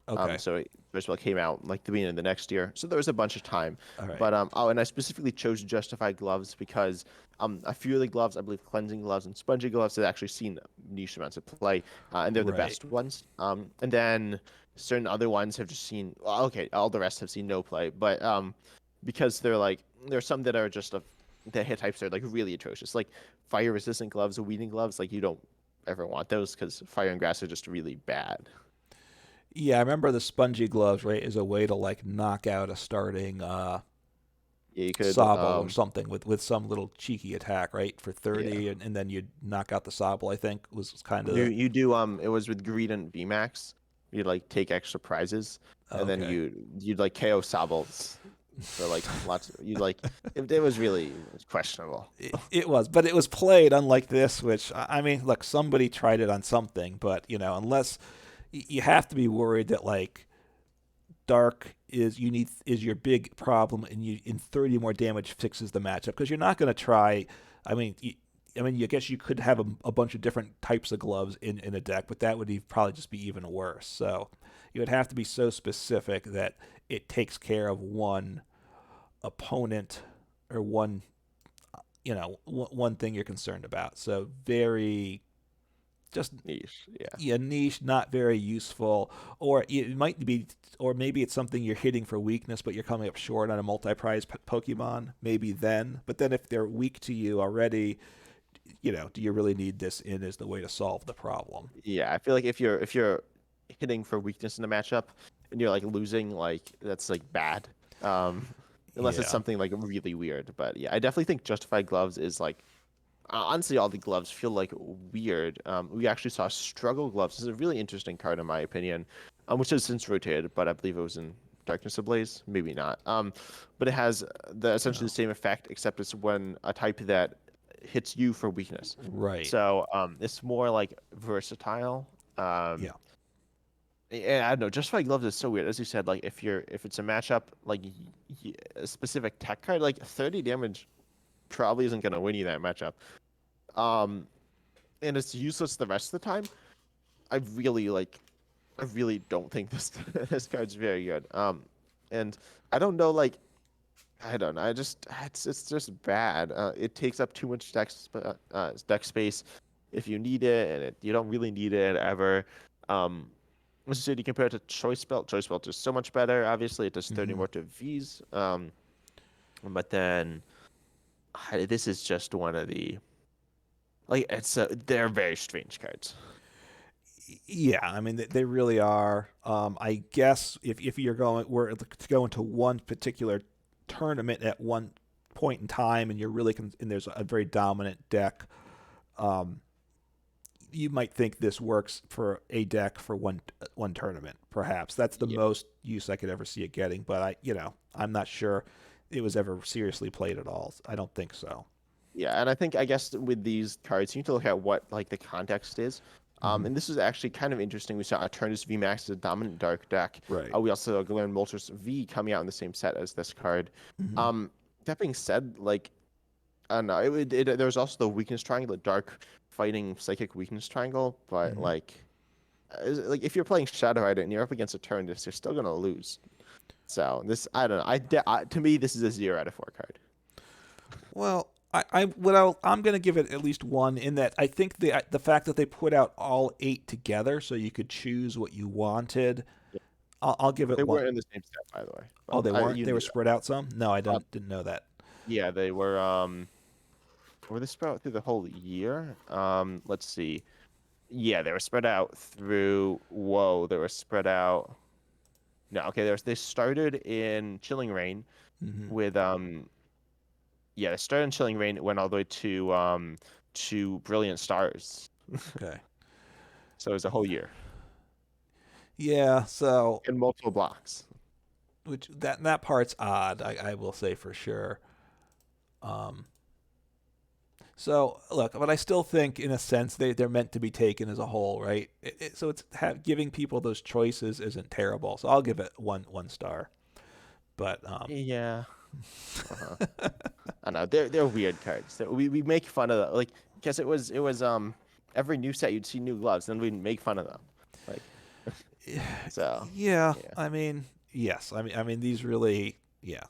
Okay. So first of all, it came out like the beginning of the next year, so there was a bunch of time. All right. But oh, and I specifically chose Justified gloves because a few of the gloves, I believe, cleansing gloves and spongy gloves, have actually seen niche amounts of play, and they're the Right. best ones. And then certain other ones have just seen. Well, okay, all the rest have seen no play, but because they're like there's some that are just the hit types are like really atrocious, like fire resistant gloves or weeding gloves. Like you don't ever want those because fire and grass are just really bad. Yeah, I remember the spongy gloves, right, is a way to like knock out a starting Yeah, you could Sobble or something with some little cheeky attack, right, for yeah. 30, and then you'd knock out the Sobble, I think, was kind of You the. you do it was with Greed and VMAX. You'd like take extra prizes and then Okay. you'd like KO Sobbles for like lots you'd like it was really questionable. It was, but it was played unlike this, which I mean, look, somebody tried it on something, but unless you have to be worried that like dark is your big problem, and you in 30 more damage fixes the matchup because you're not going to try. I mean, I guess you could have a bunch of different types of gloves in a deck, but that would probably just be even worse. So you would have to be so specific that it takes care of one opponent or one thing you're concerned about. So very just Niche. Yeah. yeah, niche, not very useful, or it might be, or maybe it's something you're hitting for weakness, but you're coming up short on a multi-prize Pokemon. Maybe then, but then if they're weak to you already, do you really need this in as the way to solve the problem? Yeah, I feel like if you're hitting for weakness in a matchup and you're like losing, like that's like bad. Um Unless it's Yeah. something like really weird. But yeah, I definitely think Justified Gloves is like honestly, all the gloves feel like weird. We actually saw Struggle Gloves. This is a really interesting card in my opinion, which has since rotated, but I believe it was in Darkness Ablaze, maybe not. But it has the essentially the Oh, same effect, except it's when a type that hits you for weakness. right. So it's more like versatile. Yeah. Yeah, I don't know. Justified Gloves is so weird, as you said. Like if it's a matchup, like a specific tech card, like 30 damage probably isn't gonna win you that matchup. Um, and it's useless the rest of the time. I really like I really don't think this this card's very good. And I don't know like I don't know. I just it's just bad. It takes up too much deck space if you need it, and you don't really need it ever. Um, as you said, you compare it to Choice Belt. Choice Belt is so much better. Obviously, it does 30 Hmm. more to V's. But then this is just one of the like they're very strange cards. Yeah, I mean they really are. I guess if you're were to go into one particular tournament at one point in time, and you're really and there's a very dominant deck, um, you might think this works for a deck for one tournament. Perhaps that's the Yeah. most use I could ever see it getting. But I'm not sure it was ever seriously played at all. I don't think so. Yeah, and I guess with these cards, you need to look at what like the context is. Hmm. And this is actually kind of interesting. We saw Aternus VMAX as a dominant dark deck. Right. We also learned Moltres V coming out in the same set as this card. Hmm. Um, that being said, like I don't know, there was also the weakness triangle, the dark fighting psychic weakness triangle. But Hmm. like if you're playing Shadow Rider and you're up against Aternus, you're still gonna lose. So this, I don't know. To me, this is a 0 out of 4 card. Well, I'm going to give it at least one in that I think the fact that they put out all eight together so you could choose what you wanted, I'll give it They one. weren't in the same set, by the way. Oh, But they weren't. you They were knew that. spread out some. No, I Uh, didn't know that. yeah, they were. Were they spread out through the whole year? Let's see. Yeah, they were spread out through. Whoa, they were spread out. No, okay. They started in Chilling Reign Hmm. with Yeah, they started in Chilling Reign, went all the way to Brilliant Stars. Okay. So it was a whole year Yeah. So, in multiple blocks. which that part's odd. I will say for sure. Um. So look, but I still think, in a sense, they're meant to be taken as a whole, right? So giving people those choices isn't terrible. So I'll give it one star. But Yeah. Uh-huh. I know they're weird cards. We make fun of them, like because it was every new set you'd see new gloves, then we'd make fun of them, like so yeah, yeah. I mean, yes, I mean these really, yeah.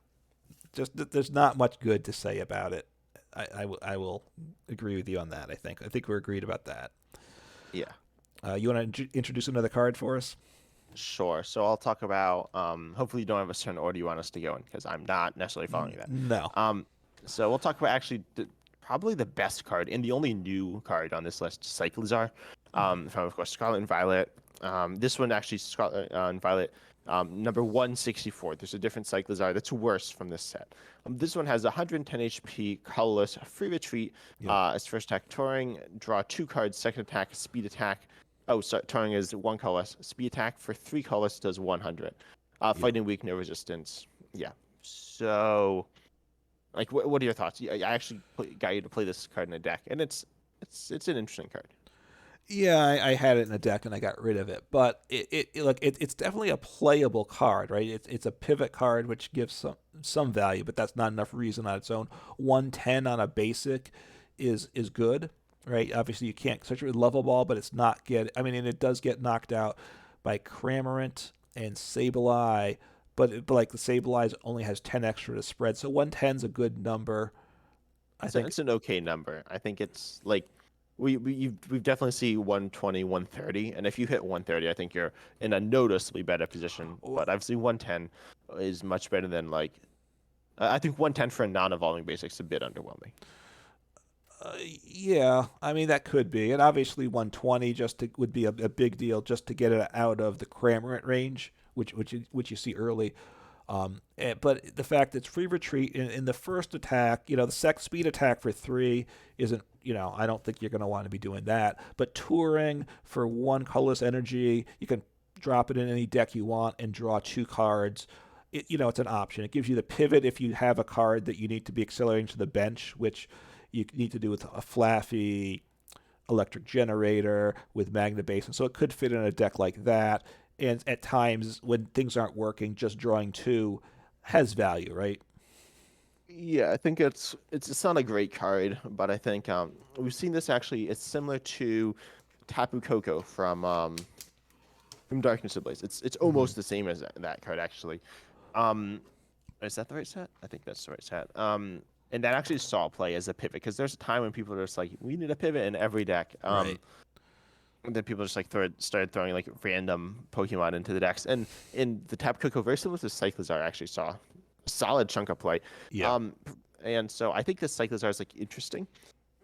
Just there's not much good to say about it. I will agree with you on that. I think we're agreed about that. Yeah, You want to introduce another card for us? sure. So I'll talk about hopefully you don't have a certain order you want us to go in because I'm not necessarily following that. No. Um, so we'll talk about actually probably the best card and the only new card on this list, Cyclizar, from of course Scarlet and Violet. This one actually Scarlet and Violet, number 164. There's a different Cyclizar that's worse from this set. This one has 110 HP, colorless, free retreat. Yep. As first attack, Touring, draw 2 cards. Second attack, speed attack. Oh, sorry, Touring is 1 colorless. Speed attack for 3 colorless does 100. Yep. Fighting weak, no resistance. Yeah. So, like, what are your thoughts? I actually got you to play this card in a deck, and it's an interesting card. Yeah, I had it in a deck and I got rid of it, but it's definitely a playable card, right? It's a pivot card which gives some value, but that's not enough reason on its own. 110 on a basic is good, right? Obviously you can't search it with level ball, but it's not get. I mean, and it does get knocked out by Cramorant and Sableye, but like the Sableye only has 10 extra to spread, so 110's a good number. I think. It's an okay number. I think it's like we've definitely see 120, 130, and if you hit 130, I think you're in a noticeably better position. But obviously 110 is much better than like I think 110 for a non-evolving basic is a bit underwhelming. Yeah, I mean that could be, and obviously 120 would be a big deal just to get it out of the Cramorant range, which you see early. But the fact that it's free retreat in the first attack, the speed attack for 3 isn't, I don't think you're going to want to be doing that. But touring for 1 colorless energy, you can drop it in any deck you want and draw 2 cards. It's an option. It gives you the pivot if you have a card that you need to be accelerating to the bench, which you need to do with a Flaffy, Electric Generator, with Magna Base. And so it could fit in a deck like that. And at times, when things aren't working, just drawing 2 has value, right? Yeah, I think it's not a great card, but I think we've seen this actually. It's similar to Tapu Koko from Darkness Ablaze. It's Hmm. almost the same as that card actually. Um, is that the right set? I think that's the right set. And that actually saw play as a pivot because there's a time when people are just like, we need a pivot in every deck. Right. And then people just like started throwing like random Pokemon into the decks. And in the Tapu Koko, very similar to Cyclizar, actually saw a solid chunk of play. Yeah. Um, and so I think this Cyclizar is like interesting.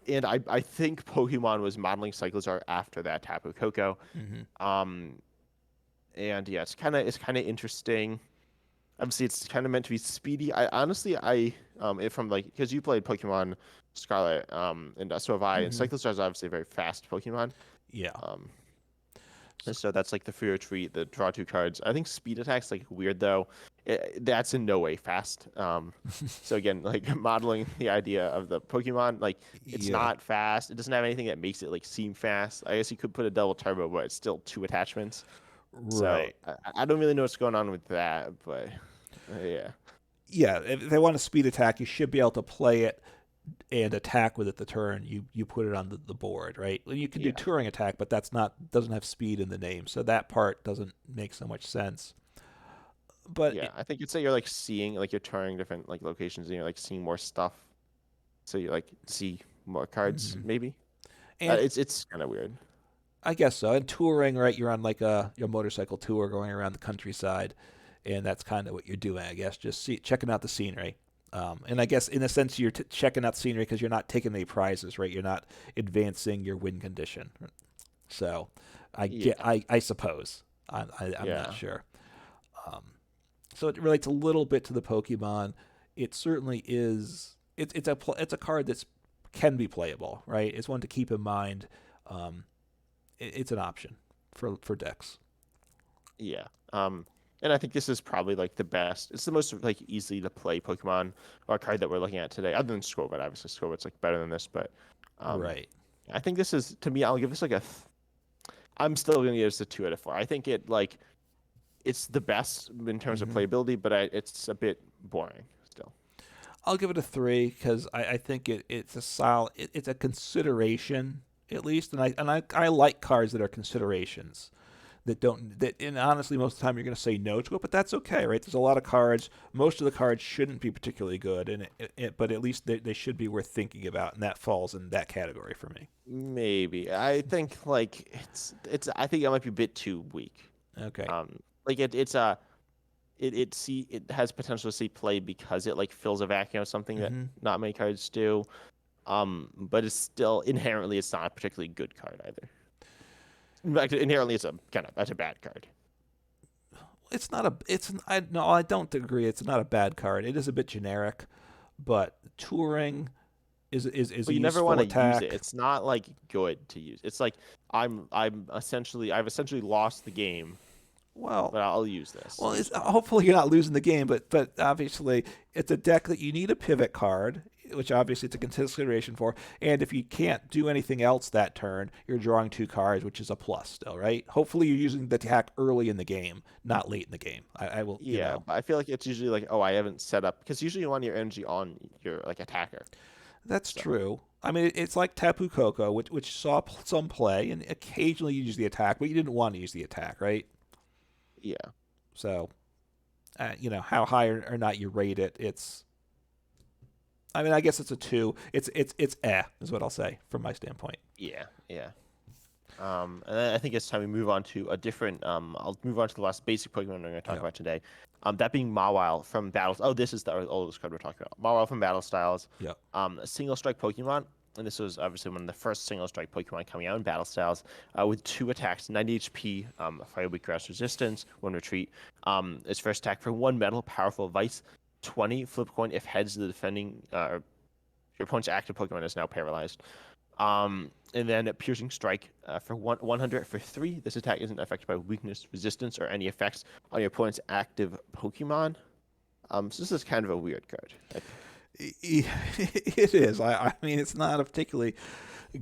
And I think Pokemon was modeling Cyclizar after that Tapu Koko. Hmm. Um, and yeah, it's kind of interesting. Obviously, it's kind of meant to be speedy. I honestly, if from like because you played Pokemon Scarlet, and so have I. And Hmm. Cyclizar is obviously a very fast Pokemon. Yeah. Um, So, so that's like the fear treat, the draw two cards. I think speed attack's like weird though. That's in no way fast. So again, like modeling the idea of the Pokemon, like it's yeah. not fast. It doesn't have anything that makes it like seem fast. I guess you could put a double turbo, but it's still two attachments. So Right. I don't really know what's going on with that, but yeah, Yeah. If they want a speed attack, you should be able to play it and attack with it the turn you put it on the board, right? Well, you can do yeah, touring attack, but that's not doesn't have speed in the name, so that part doesn't make so much sense. But yeah. I think it's that you're like seeing, like you're touring different like locations and you're like seeing more stuff. So you like see more cards, mhm. maybe. And It's kind of weird. I guess so. And touring, right? You're on like a your motorcycle tour going around the countryside, and that's kind of what you're doing, I guess. Just checking out the scenery. And I guess in a sense you're checking out scenery because you're not taking any prizes, right? You're not advancing your win condition. So Yeah, I suppose I'm not yeah, sure. Um, so it relates a little bit to the Pokemon. It certainly is. It's a card that's can be playable, right? It's one to keep in mind. Um, it's an option for decks. yeah. And I think this is probably like the best. It's the most like easy to play Pokemon or card that we're looking at today, other than Skwovet. Obviously, Skwovet's like better than this, but um, Right. I think this is to me. I'll give this like a. I'm still gonna give this a 2 out of 4. I think it like it's the best in terms of Hmm. playability, but it's a bit boring still. I'll give it a 3 because I think it's a solid. It's a consideration at least, and I like cards that are considerations. That don't that and honestly most of the time you're going to say no to it, but that's okay, right? There's a lot of cards. Most of the cards shouldn't be particularly good, and but at least they should be worth thinking about, and that falls in that category for me. Maybe I think like it's. I think it might be a bit too weak. Okay. Um, like it has potential to see play because it like fills a vacuum of something that Hmm. not many cards do. But it's still inherently it's not a particularly good card either. In fact, inherently it's a bad card. It's not a. It's I no. I don't agree. It's not a bad card. It is a bit generic, but touring is a But you never want useful to use it. attack. It's not like good to use. It's like I've essentially lost the game, Well, but I'll use this. Well, hopefully you're not losing the game, but obviously it's a deck that you need a pivot card, which obviously it's a consideration for. And if you can't do anything else that turn, you're drawing 2 cards, which is a plus still, right? Hopefully you're using the attack early in the game, not late in the game. I will, Yeah, but I feel like it's usually like, oh, I haven't set up because usually you want your energy on your like attacker. That's So true. I mean, it's like Tapu Koko, which saw some play, and occasionally you use the attack, but you didn't want to use the attack, right? yeah, So, how high or not you rate it, I mean, I guess it's a 2. It's is what I'll say from my standpoint. yeah. And then I think it's time we move on to a different. I'll move on to the last basic Pokemon we're going to talk Yeah. about today. That being Mawile from Battles. Oh, this is the oldest card we're talking about. Mawile from Battle Styles. Yeah. A single strike Pokemon, and this was obviously one of the first single strike Pokemon coming out in Battle Styles, with 2 attacks, 90 HP, Fire Weak Grass Resistance, 1 retreat. Its first attack for 1 metal, powerful Vice, 20 flip coin if heads the defending your opponent's active Pokemon is now paralyzed. And then a piercing strike for 100 for 3. This attack isn't affected by weakness, resistance, or any effects on your opponent's active Pokemon. So this is kind of a weird card. It is. I mean, it's not a particularly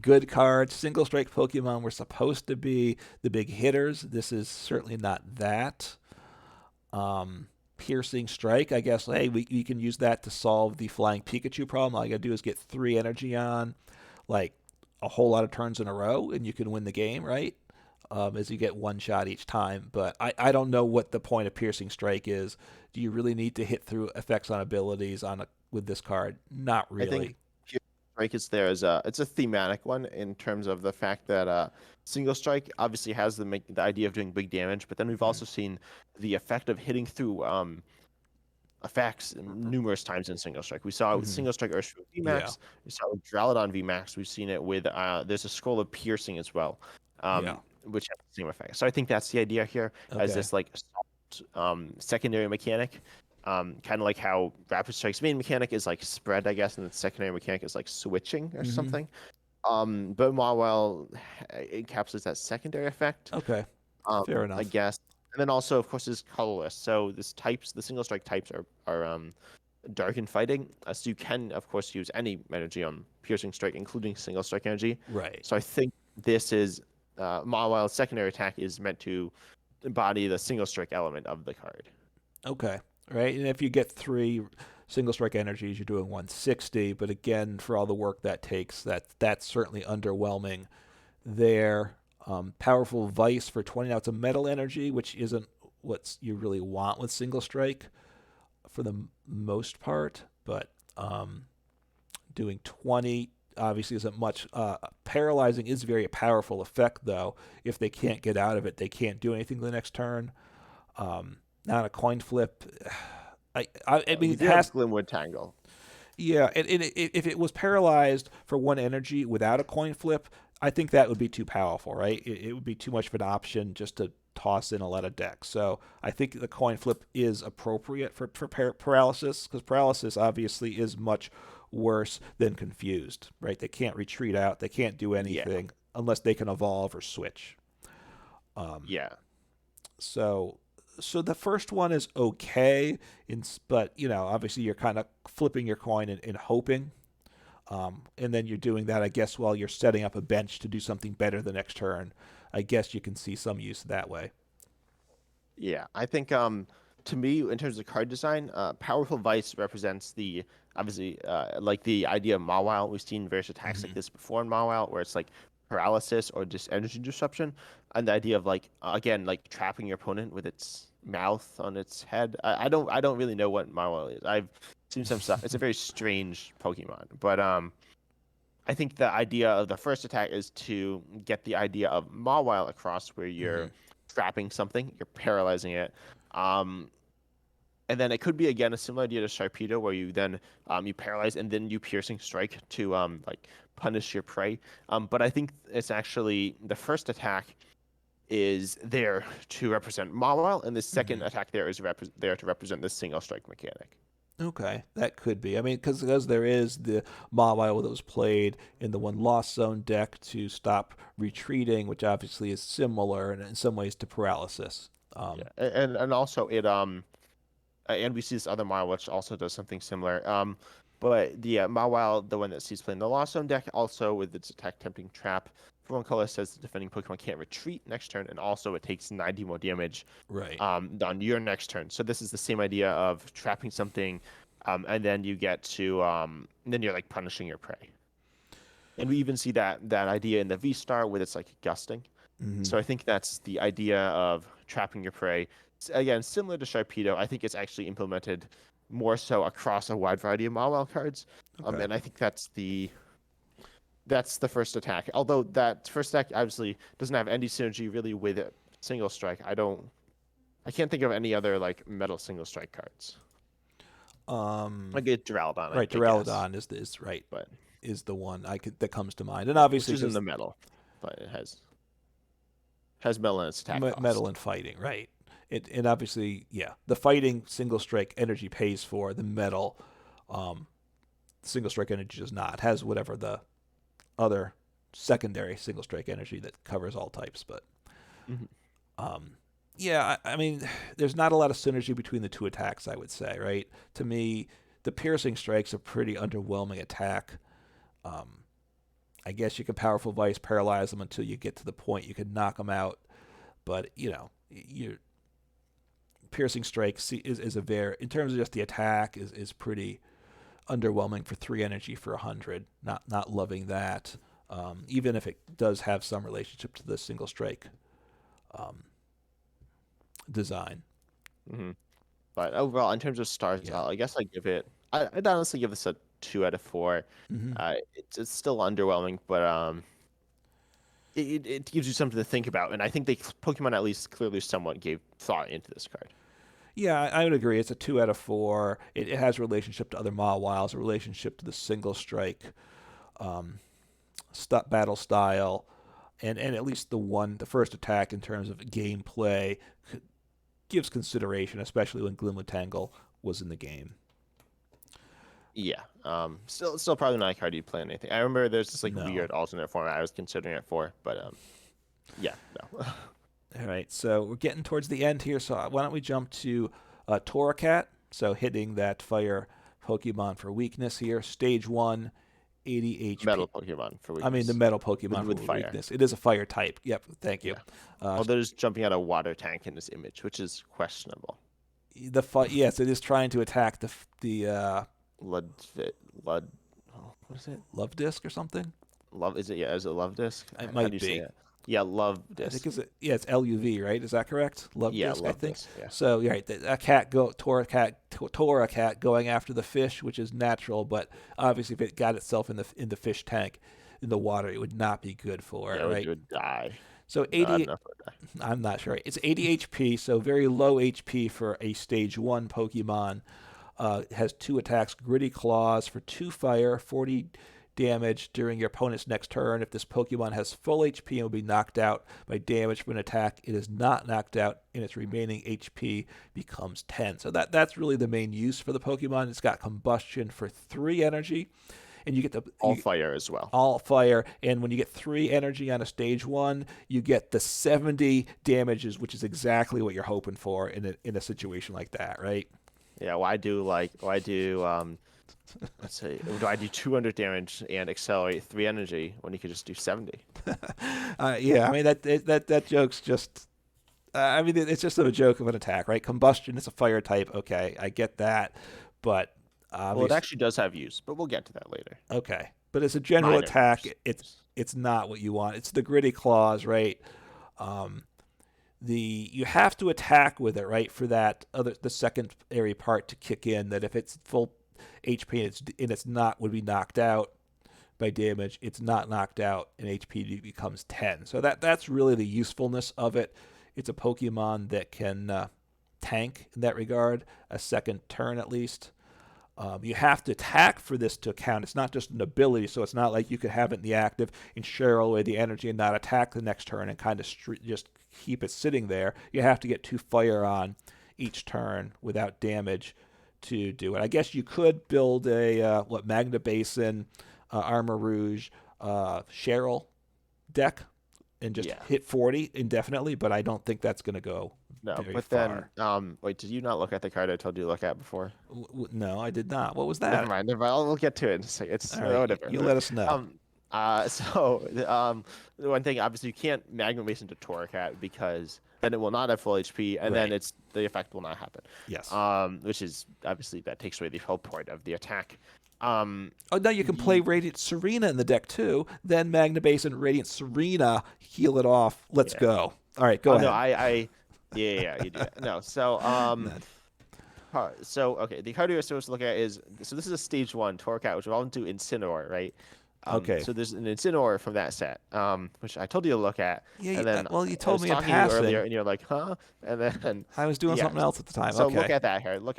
good card. Single strike Pokemon were supposed to be the big hitters. This is certainly not that. Piercing strike, I guess. Hey, we can use that to solve the flying Pikachu problem. All you gotta do is get 3 energy on, like a whole lot of turns in a row, and you can win the game, right? As you get 1 shot each time. But I don't know what the point of piercing strike is. Do you really need to hit through effects on abilities with this card? Not I think really. Pure Strike is there as a it's a thematic one in terms of the fact that single strike obviously has the idea of doing big damage, but then we've Mhm. also seen the effect of hitting through effects numerous times in single strike. We saw it with Mhm. single strike Urshifu Yeah. VMAX. We saw it with Drowdon VMAX. We've seen it with there's a scroll of piercing as well, Yeah. which has the same effect. So I think that's the idea here as Okay. this like secondary mechanic. Kind of like how Rapid Strike's main mechanic is like spread, I guess, and the secondary mechanic is like switching or Mhm. something. But Mawile encapsulates that secondary effect, Okay, fair I enough. guess. And then also, of course, is colorless. So the single strike types are dark and fighting. So you can, of course, use any energy on piercing strike, including single strike energy. Right. So I think this is Mawile's secondary attack is meant to embody the single strike element of the card. Okay. Right. And if you get three single strike energies, you're doing 160. But again, for all the work that takes, that's certainly underwhelming there. Powerful Vice for 20. Now it's a metal energy, which isn't what you really want with single strike for the most part. But doing 20 obviously isn't much. Paralyzing is a very powerful effect, though. If they can't get out of it, they can't do anything the next turn. Not a coin flip. I mean, We it do have has. Glimwood Tangle. Yeah, and if it was paralyzed for one energy without a coin flip, I think that would be too powerful, right? It would be too much of an option just to toss in a lot of decks. So I think the coin flip is appropriate for paralysis, because paralysis obviously is much worse than confused, right? They can't retreat out, they can't do Yeah, anything unless they can evolve or switch. yeah, So so the first one is okay, but obviously you're kind of flipping your coin and hoping, and then you're doing that, I guess, while you're setting up a bench to do something better the next turn. I guess you can see some use that way. yeah. I think to me, in terms of card design, Powerful Vice represents the obviously like the idea of Mawile. We've seen various attacks like Hmm. this before in Mawile, where it's like paralysis or just energy disruption, and the idea of like again like trapping your opponent with its mouth on its head. I don't really know what Mawile is. I've seen some stuff. It's a very strange Pokemon, but I think the idea of the first attack is to get the idea of Mawile across, where Hmm. you're trapping something, you're paralyzing it. Um, and then it could be again a similar idea to Sharpedo, where you then you paralyze and then you piercing strike to like punish your prey. But I think it's actually the first attack is there to represent Mawile, and the second Hmm. attack there is there to represent the single strike mechanic. Okay, that could be. I mean, because there is the Mawile that was played in the one Lost Zone deck to stop retreating, which obviously is similar in some ways to paralysis. Yeah, and also it and we see this other Mawile which also does something similar. But the Mawile, the one that sees playing the Lost Zone deck, also with its attack tempting trap, for one color says the defending Pokemon can't retreat next turn, and also it takes 90 more damage Right. on your next turn. So this is the same idea of trapping something, and then you get to then you're like punishing your prey. And we even see that idea in the V Star with its like gusting. Hmm. So I think that's the idea of trapping your prey. Again, similar to Sharpedo, I think it's actually implemented more so across a wide variety of Mawile cards. Okay. And I think that's the first attack. Although that first attack obviously doesn't have any synergy really with it. Single strike. I can't think of any other like metal single strike cards. I Um, get Duraludon, right. I guess, Duraludon is right, but is the one that comes to mind, and which obviously is in because the metal, but it has metal in its attack metal cost. and fighting, right? And obviously, yeah, the fighting single strike energy pays for the metal. Um, Single strike energy does not. It has whatever the other secondary single strike energy that covers all types, but Mhm. um, yeah, I mean, there's not a lot of synergy between the two attacks. I would say, right? To me, the piercing strike's a pretty underwhelming attack. Um, I guess you can powerful vice paralyze them until you get to the point you can knock them out, but your piercing strike is a very, in terms of just the attack, is pretty underwhelming for 3 energy for 100. Not loving that. Even if it does have some relationship to the single strike um, design. Mhm. But overall, in terms of stars, Yeah. I guess I give it. I'd honestly give this a 2 out of 4. Hmm. It's still underwhelming, but it gives you something to think about, and I think they Pokemon at least clearly somewhat gave thought into this card. Yeah, I would agree. It's a 2 out of 4. It has a relationship to other Mawiles, a relationship to the single strike um, battle style, and at least the first attack in terms of gameplay gives consideration, especially when Glimwood Tangle was in the game. Yeah. Still probably not a card you'd play in anything. I remember there's this like No. weird alternate format I was considering it for, but yeah, no. All right, so we're getting towards the end here, so why don't we jump to Torracat? So hitting that fire Pokemon for weakness here. Stage 1, 80 Metal HP. Pokemon for I mean, the weakness metal with Pokemon for fire. weakness. It is a fire type. Yep, thank you. Yeah. Uh, Although there's jumping out a water tank in this image, which is questionable. yes, it is trying to attack the Ludvit, Lud, oh, what is it? love disc or something. Love, is it? Yeah, is it Love Disc? It How do might you say be. it? Yeah, Love I think Disc. it's LUV, right? Is that correct? Love Yeah, disc, I Love think. Disc. Yeah. So yeah, right, a cat go Tora cat going after the fish, which is natural, but obviously if it got itself in the fish tank in the water, it would not be good for Yeah, it, it right? would die. So I don't 80, know if it would die. I'm not sure. It's 80 HP, so very low HP for a stage 1 Pokemon. It has 2 attacks, Gritty Claws for 2 fire, 40 damage during your opponent's next turn. If this Pokemon has full HP and will be knocked out by damage from an attack, it is not knocked out and its remaining HP becomes 10. So that's really the main use for the Pokemon. It's got Combustion for 3 energy, and you get All fire as well. all fire. And when you get 3 energy on a stage 1, you get the 70 damages, which is exactly what you're hoping for in a situation like that, right? Yeah, why do let's see, do I do 200 damage and accelerate 3 energy when you could just do 70? Yeah, I mean that joke's just. I mean, it's just a joke of an attack, right? Combustion is a fire type. Okay, I get that, but Well, it obviously, actually does have use, but we'll get to that later. okay. But as a general Minor attack, use. it's not what you want. It's the gritty claws, right? Um, you have to attack with it, right, for the secondary part to kick in. That if it's full HP and it's not would be knocked out by damage, it's not knocked out and HP becomes 10. So that's really the usefulness of it. It's a Pokemon that can tank in that regard, a second turn at least. You have to attack for this to count. It's not just an ability, so it's not like you could have it in the active and share away the energy and not attack the next turn and kind of just keep it sitting there. You have to get 2 fire on each turn without damage to do it. I guess you could build a Magna Basin, Armor Rouge, Cheryl deck and just Yeah. hit 40 indefinitely, but I don't think that's going to go No, very but far. then wait, did you not look at the card I told you to look at before? No, I did not. What was Never that? mind. Never mind. We'll get to it in a second. It's All right, whatever. you let us know. The one thing obviously you can't Magnum Mason to Torracat because then it will not have full HP, and then Right. the effect will not happen. Yes. Which is obviously that takes away the whole point of the attack. Um, Oh, now you can play Radiant Serena in the deck too. Then Magna Basin, Radiant Serena, heal it off. Let's Yeah. go. All right, go oh ahead. no, yeah, you do that. No, so okay, the card you're supposed to look at is so this is a stage 1 Torracat, which we'll into Incineroar, right? Okay. So there's an Incineroar from that set, which I told you to look at, Yeah. and then Well, you I told was me in talking to you earlier, passing. and you're like, huh? And then I was doing yeah, something else at the time. so Okay. look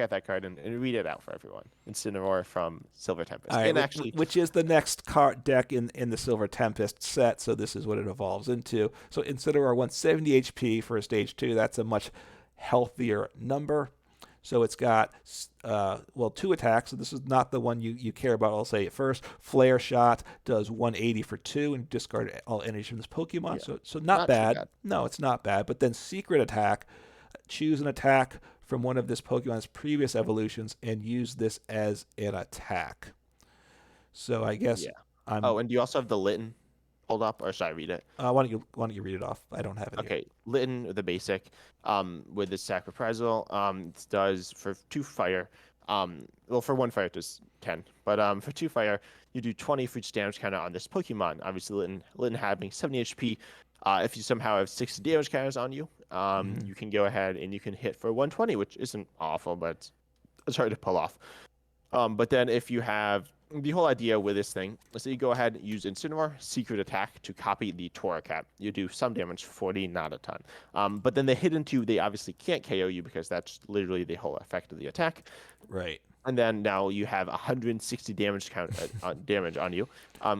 at that card and read it out for everyone. Incineroar from Silver Tempest, All right. and actually, Which is the next card deck in the Silver Tempest set. So this is what it evolves into. So instead of our 170 HP for a stage 2, that's a much healthier number. So it's got 2 attacks. So this is not the one you care about. I'll say it first. Flare Shot does 180 for 2 and discard all energy from this Pokemon. yeah, So not not too bad. bad. No, it's not bad. But then Secret Attack, choose an attack from one of this Pokemon's previous evolutions and use this as an attack. So I guess Yeah. I'm. Oh, and do you also have the Litten pulled up, or should I read it? Why don't you read it off? I don't have it here. Okay, Litten, the basic, with the sack reprisal, it does for 2 fire. Well, for 1 fire it does 10, but for 2 fire you do 20 for each damage counter on this Pokemon. Obviously, Litten having 70 HP. If you somehow have 60 damage counters on you, Mm-hmm. you can go ahead and you can hit for 120, which isn't awful, but it's hard to pull off. But then if you have the whole idea with this thing, so you go ahead and use Incineroar, Secret Attack to copy the Torracat. You do some damage, 40, not a ton. But then they hit into you, they obviously can't KO you because that's literally the whole effect of the attack. Right. And then now you have 160 damage damage on you.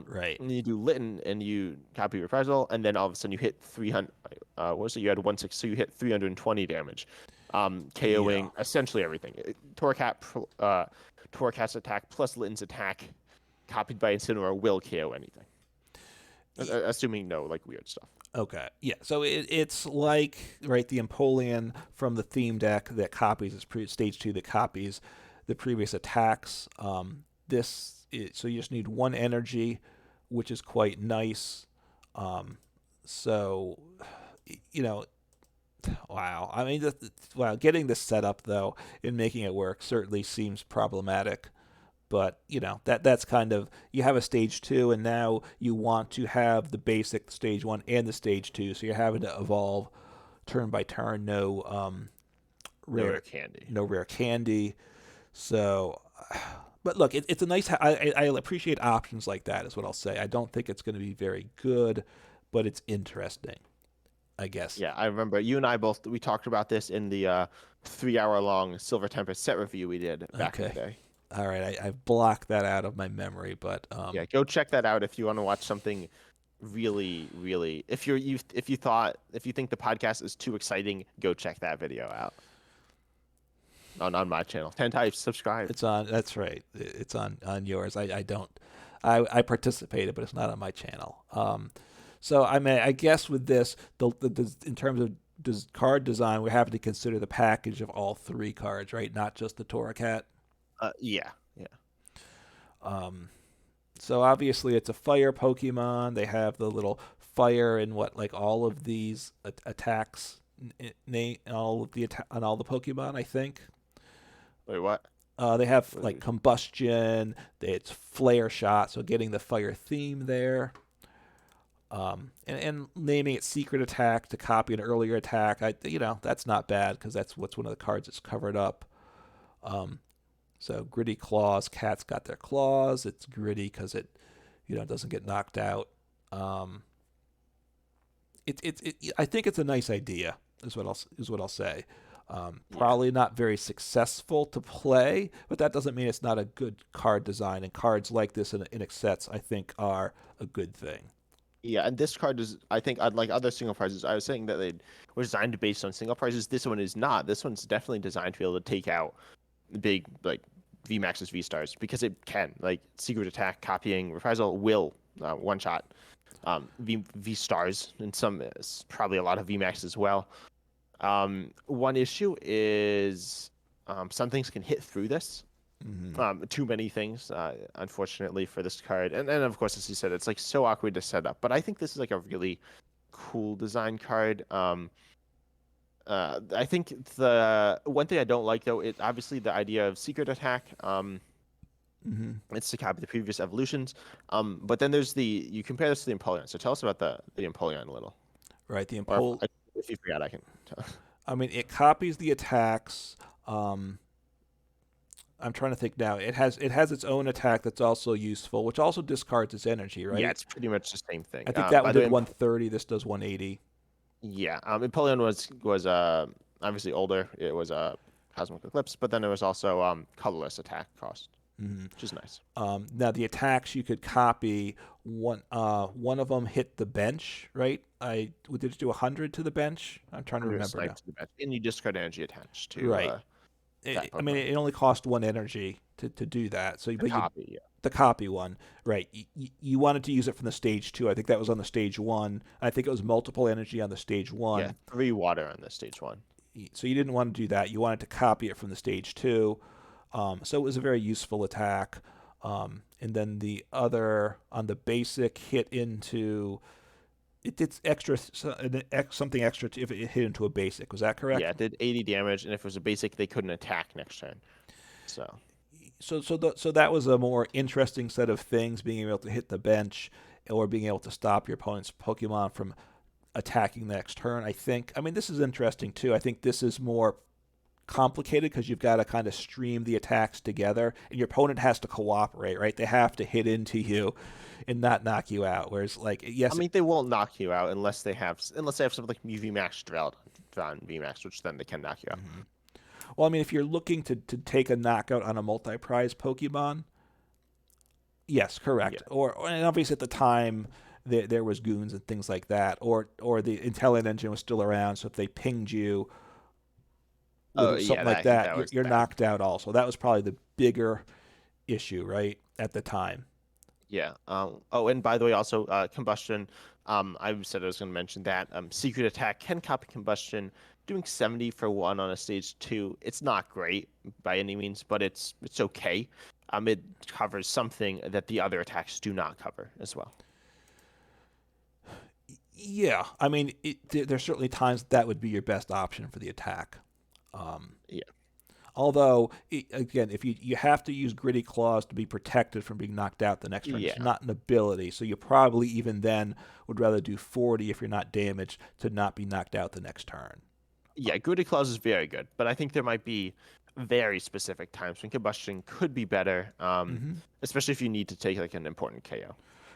Right. And you do Litten and you copy Reprisal, and then all of a sudden you hit 300. What was it? You had 160, so you hit 320 damage. Yeah. KOing essentially everything. Torcat's attack plus Litten's attack, copied by Incineroar, will KO anything, assuming no like weird stuff. Okay. Yeah. So it's like right the Empoleon from the theme deck that copies stage 2 that copies the previous attacks. So you just need one energy, which is quite nice. So you know, wow. I mean, wow. Getting this set up though and making it work certainly seems problematic. But that's kind of, you have a stage 2 and now you want to have the basic stage 1 and the stage 2, so you're having to evolve turn by turn. No rare Rare candy. no rare candy. So but look, it's a nice, I appreciate options like that is what I'll say. I don't think it's going to be very good, but it's interesting, I guess. Yeah, I remember you and I both we talked about this in the 3 hour long Silver Tempest set review we did back in the Okay. day. All right, I've blocked that out of my memory, but Yeah, go check that out if you want to watch something really, really. If you think the podcast is too exciting, go check that video out on my channel. 10 types, subscribe. it's on. That's right. It's on yours. I don't. I participated, but it's not on my channel. So I mean, I guess with this, in terms of card design, we're having to consider the package of all three cards, right? Not just the Torracat. Yeah, yeah. Um, so obviously it's a fire Pokemon. They have the little fire in like all of these attacks, all of the on all the Pokemon, I think. Wait, what? They have like Wait, combustion. It's flare shot, so getting the fire theme there. And naming it secret attack to copy an earlier attack, that's not bad because that's what's one of the cards that's covered up. So gritty claws, cats got their claws. It's gritty because it, doesn't get knocked out. I think it's a nice idea. Is what I'll say. Yeah. Probably not very successful to play, but that doesn't mean it's not a good card design. And cards like this in sets, I think, are a good thing. Yeah, and this card is, I think, unlike other single prizes, I was saying that they were designed based on single prizes. This one is not. This one's definitely designed to be able to take out big, like, VMAXs, V stars, because it can. Like, secret attack, copying, reprisal will one shot V stars, and probably a lot of VMAX as well. One issue is some things can hit through this. Too many things, unfortunately, for this card. And then, of course, as you said, it's like so awkward to set up. But I think this is like a really cool design card. I think the one thing I don't like, though, is obviously the idea of secret attack. It's to copy the previous evolutions. But then you compare this to the Empoleon. So tell us about the Empoleon a little. Right. Or if you forgot, I can. I mean, it copies the attacks. I'm trying to think now. It has its own attack that's also useful, which also discards its energy, right? Yeah, it's pretty much the same thing. I think that By one the did way, 130. This does 180. yeah, Empoleon was obviously older. It was a Cosmic Eclipse, but then there was also colorless attack cost, which is nice. Now the attacks you could copy. One of them hit the bench, right? Did it do 100 to the bench? I'm trying to remember now. To the bench, and you discard energy attached to Right. that I mean, Pokemon. it only cost one energy to do that. So, A copy, yeah. the copy one, right? You wanted to use it from the stage 2. I think that was on the stage 1. I think it was multiple energy on the stage 1. Yeah, 3 water on the stage 1. So you didn't want to do that. You wanted to copy it from the stage 2. So it was a very useful attack. And then the other on the basic hit into. It did something extra if it hit into a basic. Was that correct? Yeah, it did 80 damage, and if it was a basic, they couldn't attack next turn. So So that was a more interesting set of things, being able to hit the bench or being able to stop your opponent's Pokemon from attacking the next turn. I think. I mean, this is interesting too. I think this is more complicated because you've got to kind of stream the attacks together, and your opponent has to cooperate, right? They have to hit into you and not knock you out. Whereas, like, yes, I mean, they won't knock you out unless they have something like VMAX Drelled on VMAX, which then they can knock you out. well, I mean, if you're looking to take a knockout on a multi-prize Pokemon, yes, correct. Yeah. And obviously at the time there was goons and things like that, or the Intelligent Engine was still around, so if they pinged you, Oh with yeah, something like that that, that was you're bad. knocked out also. That was probably the bigger issue, right, at the time. Yeah. Oh, and by the way, also combustion. I said I was going to mention that secret attack can copy combustion. Doing 70 for one on a stage two, it's not great by any means, but it's okay. It covers something that the other attacks do not cover as well. Yeah, I mean, there's certainly times that would be your best option for the attack. Um, Yeah. Although, again, if you have to use gritty claws to be protected from being knocked out the next turn, it's Yeah. not an ability. So you probably even then would rather do 40 if you're not damaged to not be knocked out the next turn. Yeah, Gritty Claws is very good, but I think there might be very specific times when combustion could be better, Mm-hmm. especially if you need to take like an important KO.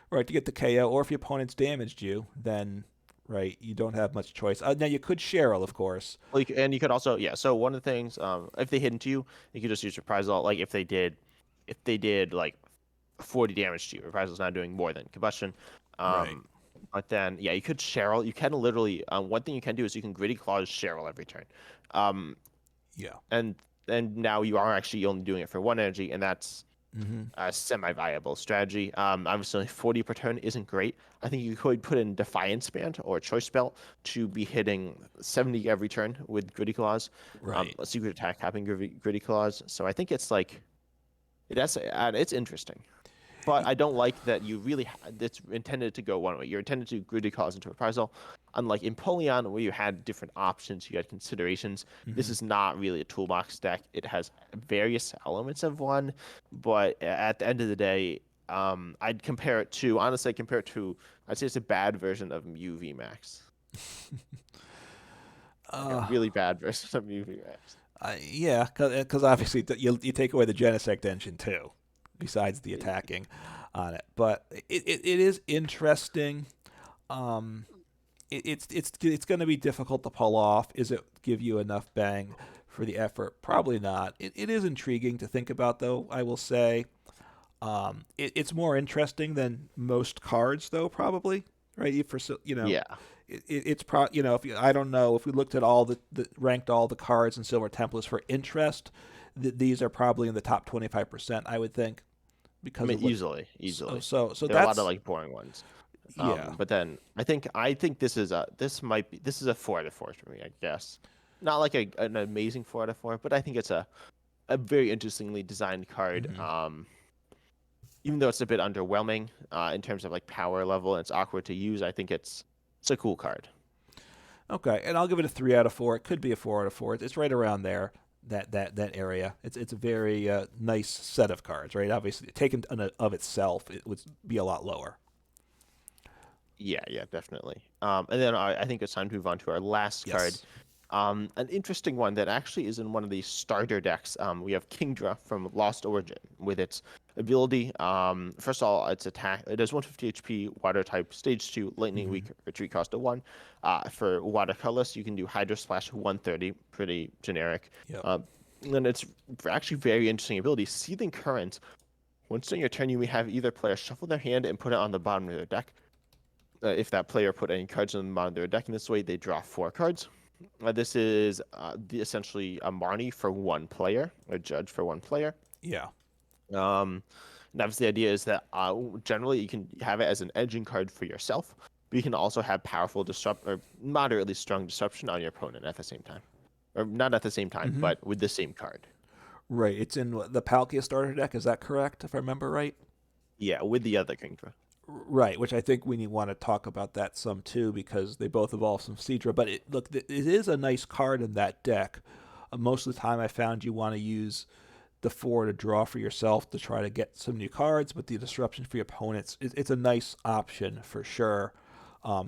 Right, to get the KO, or if your opponent's damaged you, then right, you don't have much choice. Now you could Cheryl, of course. Well, and you could also, yeah. So one of the things, if they hit into you, you could just use Reprisal. Like if they did like 40 damage to you, Reprisal's not doing more than combustion. Right. But then, yeah, you could Cheryl. You can literally, one thing you can do is you can Gritty Claws Cheryl every turn. Um, Yeah. and now you are actually only doing it for one energy, and that's Mm-hmm. a semi-viable strategy. Obviously, 40 per turn isn't great. I think you could put in Defiance Band or Choice Belt to be hitting 70 every turn with Gritty Claws. Right. A secret attack having Gritty Claws. So I think it's like it's interesting. But I don't like that you really it's intended to go one way. You're intended to gritty cause into reprisal. Unlike Empoleon, where you had different options, you had considerations. This Mm-hmm. is not really a toolbox deck. It has various elements of one, but at the end of the day, I'd compare it to honestly, I'd say it's a bad version of Mew VMAX, like a Uh, really bad version of Mew VMAX. yeah, because obviously you take away the Genesect engine too, besides the attacking on it. But it is interesting. Um, it's going to be difficult to pull off. Is it give you enough bang for the effort? Probably not. It is intriguing to think about, though. I will say, it's more interesting than most cards, though. Probably right for Yeah, it's if I don't know if we looked at all the ranked all the cards in silver templates for interest, these are probably in the top 25%. I would think I because mean of what. easily. So There are a lot of that's like boring ones. yeah. But then I think this is a 4 out of 4 for me, I guess. Not like an amazing 4 out of 4, but I think it's a very interestingly designed card. Hmm. Even though it's a bit underwhelming in terms of like power level and it's awkward to use, I think it's a cool card. Okay, and I'll give it a 3 out of 4. It could be a 4 out of 4. It's right around there, that area. It's a very nice set of cards, right? Obviously, taken of itself, it would be a lot lower. Yeah, yeah, definitely. And then I think it's time to move on to our last card. Yes. An interesting one that actually is in one of the starter decks. We have Kingdra from Lost Origin with its ability. First of all, its attack. It has 150 HP, Water type, Stage 2, Lightning Hmm. Weak, retreat cost of 1. For Watercolorless, you can do Hydro Splash 130, pretty generic. Yep. And then it's actually very interesting ability, Seething Current. Once during your turn, you may have either player shuffle their hand and put it on the bottom of their deck. If that player put any cards on the bottom of their deck in this way, they draw 4 cards. This is essentially a Marnie for one player, a judge for one player. Yeah. And obviously the idea is that generally you can have it as an edging card for yourself, but you can also have powerful disrupt or moderately strong disruption on your opponent at the same time. Or not at the same time, Hmm. but with the same card. Right. It's in the Palkia starter deck. Is that correct? If I remember right. Yeah, with the other Kingdra. Right, which I think we want to talk about that some too because they both evolve some Seadra. But look, it is a nice card in that deck. Most of the time, I found you want to use the 4 to draw for yourself to try to get some new cards, but the disruption for your opponents, it's a nice option for sure.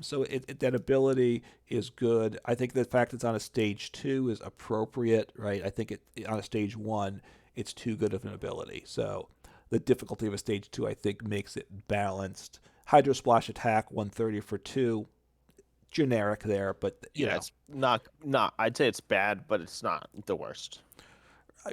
So that ability is good. I think the fact it's on a stage 2 is appropriate, right? I think on a stage 1, it's too good of an ability. So the difficulty of a stage 2, I think, makes it balanced. Hydro Splash attack 130 for 2, generic there, but Yeah, it's not. I'd say it's bad, but it's not the worst.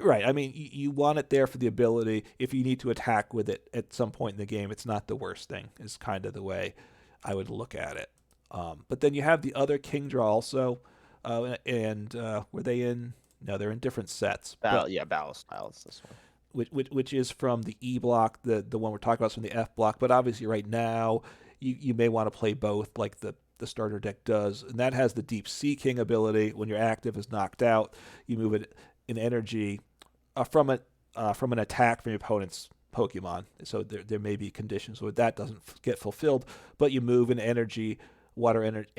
right. I mean, you want it there for the ability. If you need to attack with it at some point in the game, it's not the worst thing. Is kind of the way I would look at it. But then you have the other Kingdra also, and were they in No, they're in different sets, but Battle, yeah, battle style is this one. which is from the E block. The one we're talking about is from the F block. But obviously, right now, you may want to play both, like the starter deck does, and that has the Deep Sea King ability. When your active is knocked out, you move it in energy from from an attack from your opponent's Pokemon. So there may be conditions where that doesn't get fulfilled, but you move an energy, water energy,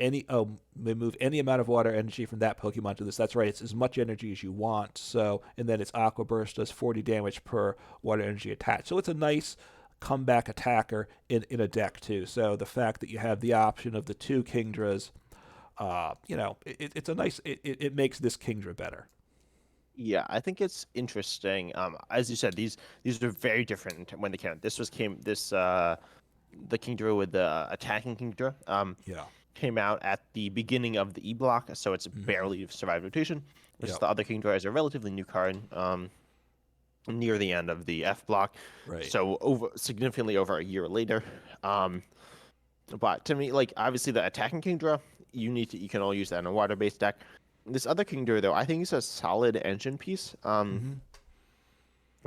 may move any amount of water energy from that Pokemon to this. That's right, it's as much energy as you want. So, and then its Aqua Burst does 40 damage per water energy attached. So it's a nice comeback attacker in a deck too. So the fact that you have the option of the two Kingdras, it's a nice. It makes this Kingdra better. Yeah, I think it's interesting. As you said, these are very different when they came. This was came this the Kingdra with the attacking Kingdra Yeah. came out at the beginning of the E block, so it's Mm-hmm. barely survived rotation. Versus Yep. the other Kingdra is a relatively new card, near the end of the F block, Right. so over significantly over a year later. Um, but to me, like obviously the attacking Kingdra, you can all use that in a water based deck. This other Kingdra though, I think it's a solid engine piece. Mm-hmm.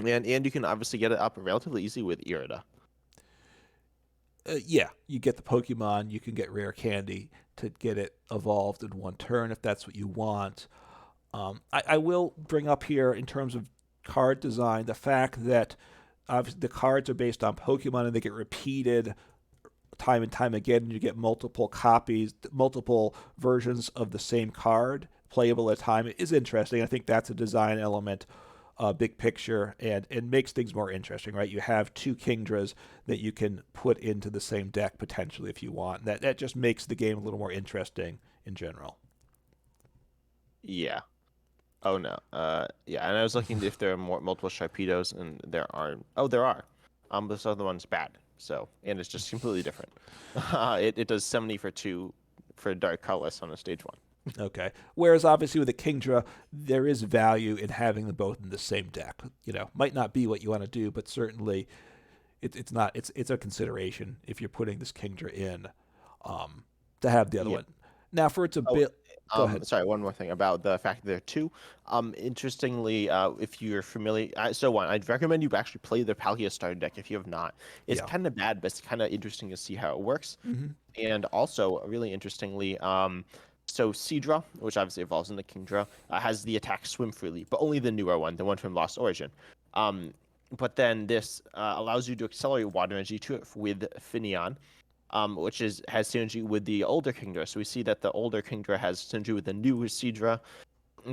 And you can obviously get it up relatively easy with Irida. Yeah, you get the Pokemon, you can get rare candy to get it evolved in one turn if that's what you want. I will bring up here in terms of card design the fact that obviously the cards are based on Pokemon and they get repeated time and time again, and you get multiple copies, multiple versions of the same card playable at a time. It is interesting. I think that's a design element, big picture, and it makes things more interesting, right? You have two Kingdras that you can put into the same deck potentially if you want. That just makes the game a little more interesting in general. Yeah. Oh no. Yeah, and I was looking if there are more multiple Sharpedos, and there aren't. Oh, there are. This other one's bad. So, and it's just completely different. It does 70 for two for Dark Colorless on a stage one. Okay. Whereas obviously with the Kingdra, there is value in having them both in the same deck. Might not be what you want to do, but certainly it's not. It's a consideration if you're putting this Kingdra in, to have the other Yeah. one. Now for it's a Oh, bit. Go ahead. sorry, one more thing about the fact that there are two. Interestingly, if you're familiar, so one, I'd recommend you actually play the Palkia starter deck if you have not. It's Yeah. kind of bad, but it's kind of interesting to see how it works. Hmm. And also, really interestingly, so Seadra, which obviously evolves into Kingdra, has the attack Swim Freely, but only the newer one, the one from Lost Origin. Um, but then this allows you to accelerate water energy to it with Finneon, which has synergy with the older Kingdra. So we see that the older Kingdra has synergy with the newer Seadra,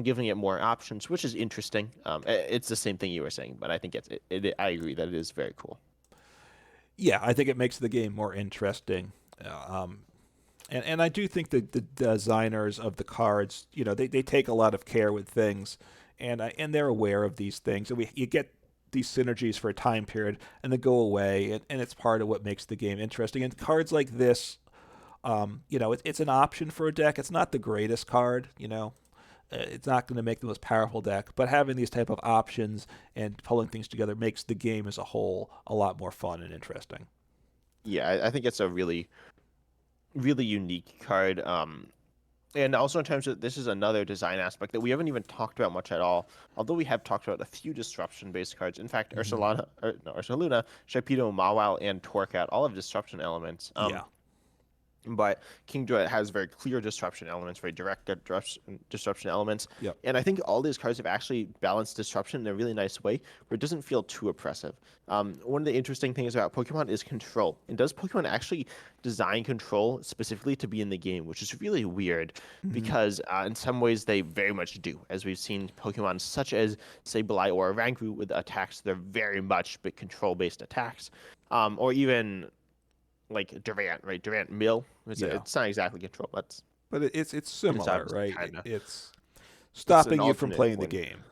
giving it more options, which is interesting. It's the same thing you were saying, but I think I agree that it is very cool. Yeah, I think it makes the game more interesting. And I do think that the designers of the cards, they take a lot of care with things, and they're aware of these things. And you get these synergies for a time period, and they go away, and it's part of what makes the game interesting. And cards like this, it's an option for a deck. It's not the greatest card, it's not going to make the most powerful deck, but having these type of options and pulling things together makes the game as a whole a lot more fun and interesting. Yeah, I think it's a really, really unique card. And also in terms of this is another design aspect that we haven't even talked about much at all. Although we have talked about a few disruption-based cards. In fact, Hmm. Ursaluna, Sharpedo, Mawile, and Torcat all have disruption elements. Yeah. But Kingdra has very clear disruption elements, very direct disruption elements. Yep. And I think all these cards have actually balanced disruption in a really nice way where it doesn't feel too oppressive. One of the interesting things about Pokemon is control. And does Pokemon actually design control specifically to be in the game, which is really weird Hmm. because in some ways they very much do. As we've seen Pokemon such as Sableye or Rangu with attacks, they're very much control-based attacks. Or even like Durant, right? Durant Mill. Yeah. It's not exactly control. But it's It's similar, obviously right? kind of It's it's an stopping you from alternate playing the when game.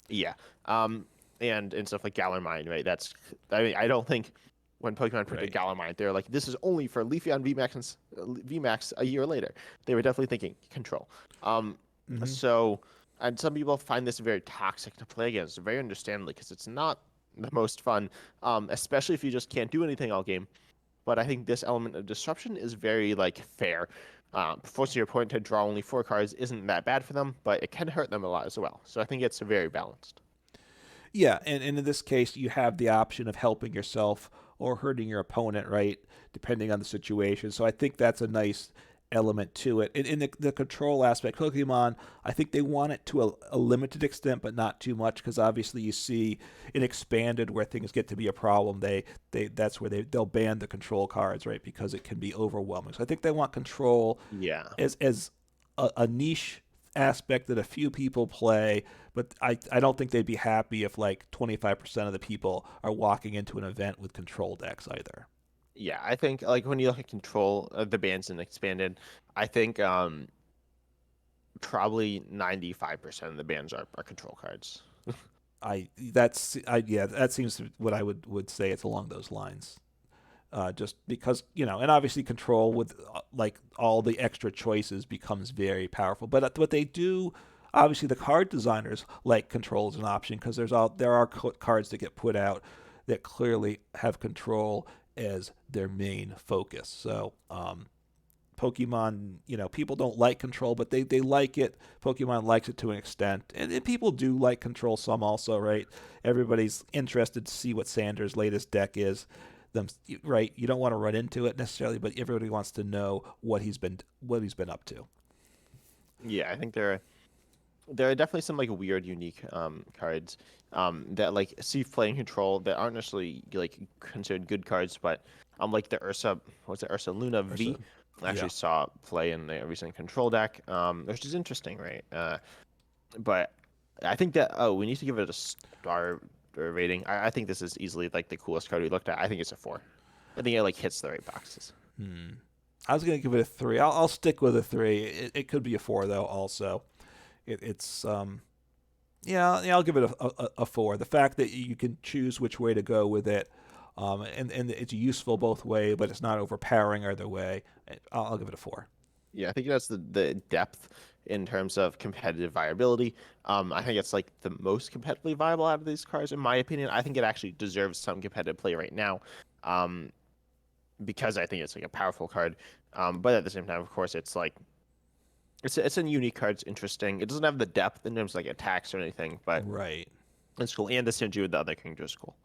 yeah. And stuff like Galarmine, right? I mean I don't think when Pokemon printed Right. Galarmine, they're like this is only for Leafeon VMAX and VMAX a year later. They were definitely thinking control. Um, Hmm. so and some people find this very toxic to play against, very understandably, because it's not the most fun, especially if you just can't do anything all game. But I think this element of disruption is very like fair. Forcing your opponent to draw only 4 cards isn't that bad for them, but it can hurt them a lot as well. So I think it's very balanced. Yeah, and in this case, you have the option of helping yourself or hurting your opponent, right? Depending on the situation. So I think that's a nice element to it. In the control aspect, Pokemon, I think they want it to a limited extent, but not too much, because obviously you see in expanded where things get to be a problem. That's where they'll ban the control cards, right? Because it can be overwhelming. So I think they want control Yeah. as a niche aspect that a few people play, but I don't think they'd be happy if like 25% of the people are walking into an event with control decks either. Yeah, I think like when you look at control of the bands and expanded, I think probably 95% of the bands are control cards. Yeah, that seems to what I would say. It's along those lines. Just because and obviously control with like all the extra choices becomes very powerful. But what they do, obviously, the card designers like control as an option because there are cards that get put out that clearly have control as their main focus. So Pokemon, people don't like control, but they like it. Pokemon likes it to an extent. And people do like control some also, right? Everybody's interested to see what Sanders' latest deck is. Them, right? You don't want to run into it necessarily, but everybody wants to know what he's been up to. Yeah, I think there are definitely some like weird, unique cards that like see playing control that aren't necessarily like considered good cards, but like the Ursa, what's it, Ursa Luna Or V. so, I yeah, actually saw play in the recent control deck, which is interesting, right? But I think that we need to give it a star rating. I think this is easily like the coolest card we looked at. I think it's a 4. I think it like hits the right boxes. I was gonna give it a 3. I'll stick with a 3. It could be a 4 though. Also, it's yeah, I'll give it a 4. The fact that you can choose which way to go with it, and it's useful both way, but it's not overpowering either way. I'll give it a 4. Yeah, I think that's the depth in terms of competitive viability. I think it's like the most competitively viable out of these cards, in my opinion. I think it actually deserves some competitive play right now, um, because I think it's like a powerful card. But at the same time, of course, it's like it's a unique card. It's interesting. It doesn't have the depth in terms of like attacks or anything, but Right. it's cool. And the synergy with the other characters is cool.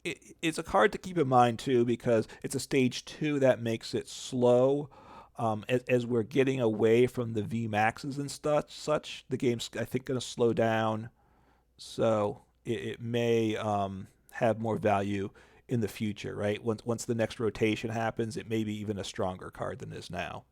It's a card to keep in mind too because it's a stage 2 that makes it slow. As we're getting away from the V maxes and such, the game's I think going to slow down, so it may have more value in the future. Right, once the next rotation happens, it may be even a stronger card than it is now.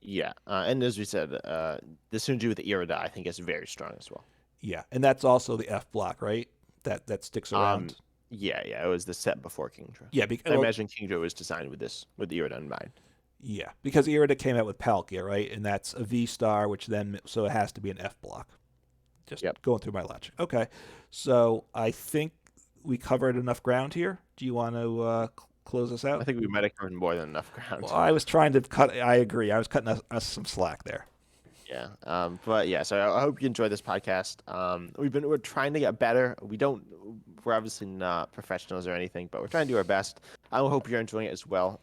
Yeah, and as we said, the synergy with the Irida, I think, is very strong as well. Yeah, and that's also the F block, right? That sticks Um, around. yeah, it was the set before Kingdra. Yeah, I well, imagine Kingdra was designed with the Irida in mind. yeah, because Irida came out with Palkia, right? And that's a V star, which then so it has to be an F block. Just Yep. going through my logic. Okay, so I think we covered enough ground here. Do you want to close us I out? think we might have covered more than enough Well, ground. I was trying to cut. I agree. I was cutting us some slack there. Yeah. But yeah, so I hope you enjoyed this podcast. We're trying to get better. We're obviously not professionals or anything, but we're trying to do our best. I hope you're enjoying it as well.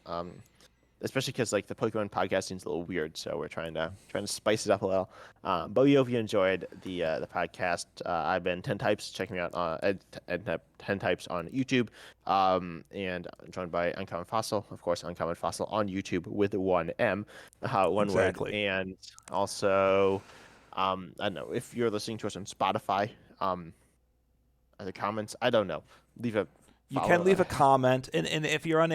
Especially because like the Pokemon podcast seems a little weird, so we're trying to spice it up a little. But we hope you enjoyed the podcast. I've been 10 types. Check me out at 10 types on YouTube. And joined by Uncommon Fossil, of course, Uncommon Fossil on YouTube with one M, one word. Exactly. And also, I don't know if you're listening to us on Spotify. The comments, I don't know. Leave a You can follow. leave a comment, and if you're on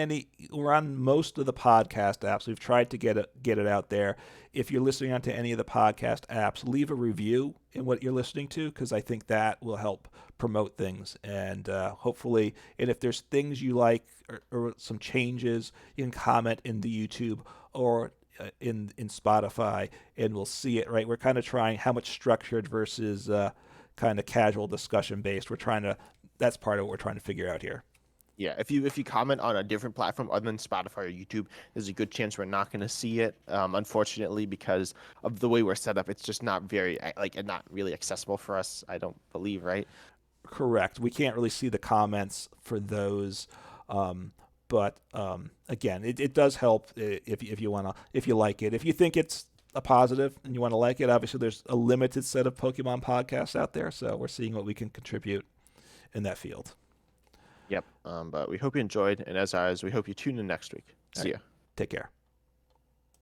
we're on most of the podcast apps. We've tried to get it out there. If you're listening onto any of the podcast apps, leave a review in what you're listening to because I think that will help promote things and hopefully. And if there's things you like or some changes, you can comment in the YouTube or in Spotify, and we'll see it. Right, we're kind of trying how much structured versus kind of casual discussion based. We're trying to That's part of what we're trying to figure out here. Yeah, if you comment on a different platform other than Spotify or YouTube, there's a good chance we're not going to see it. Unfortunately, because of the way we're set up, it's just not very like not really accessible for us. I don't believe, right? Correct. We can't really see the comments for those. But again, it does help if you like it. If you think it's a positive and you want to like it, obviously there's a limited set of Pokemon podcasts out there, so we're seeing what we can contribute in that field. Yep. But we hope you enjoyed, and as always, we hope you tune in next week. All See right. ya. Take care.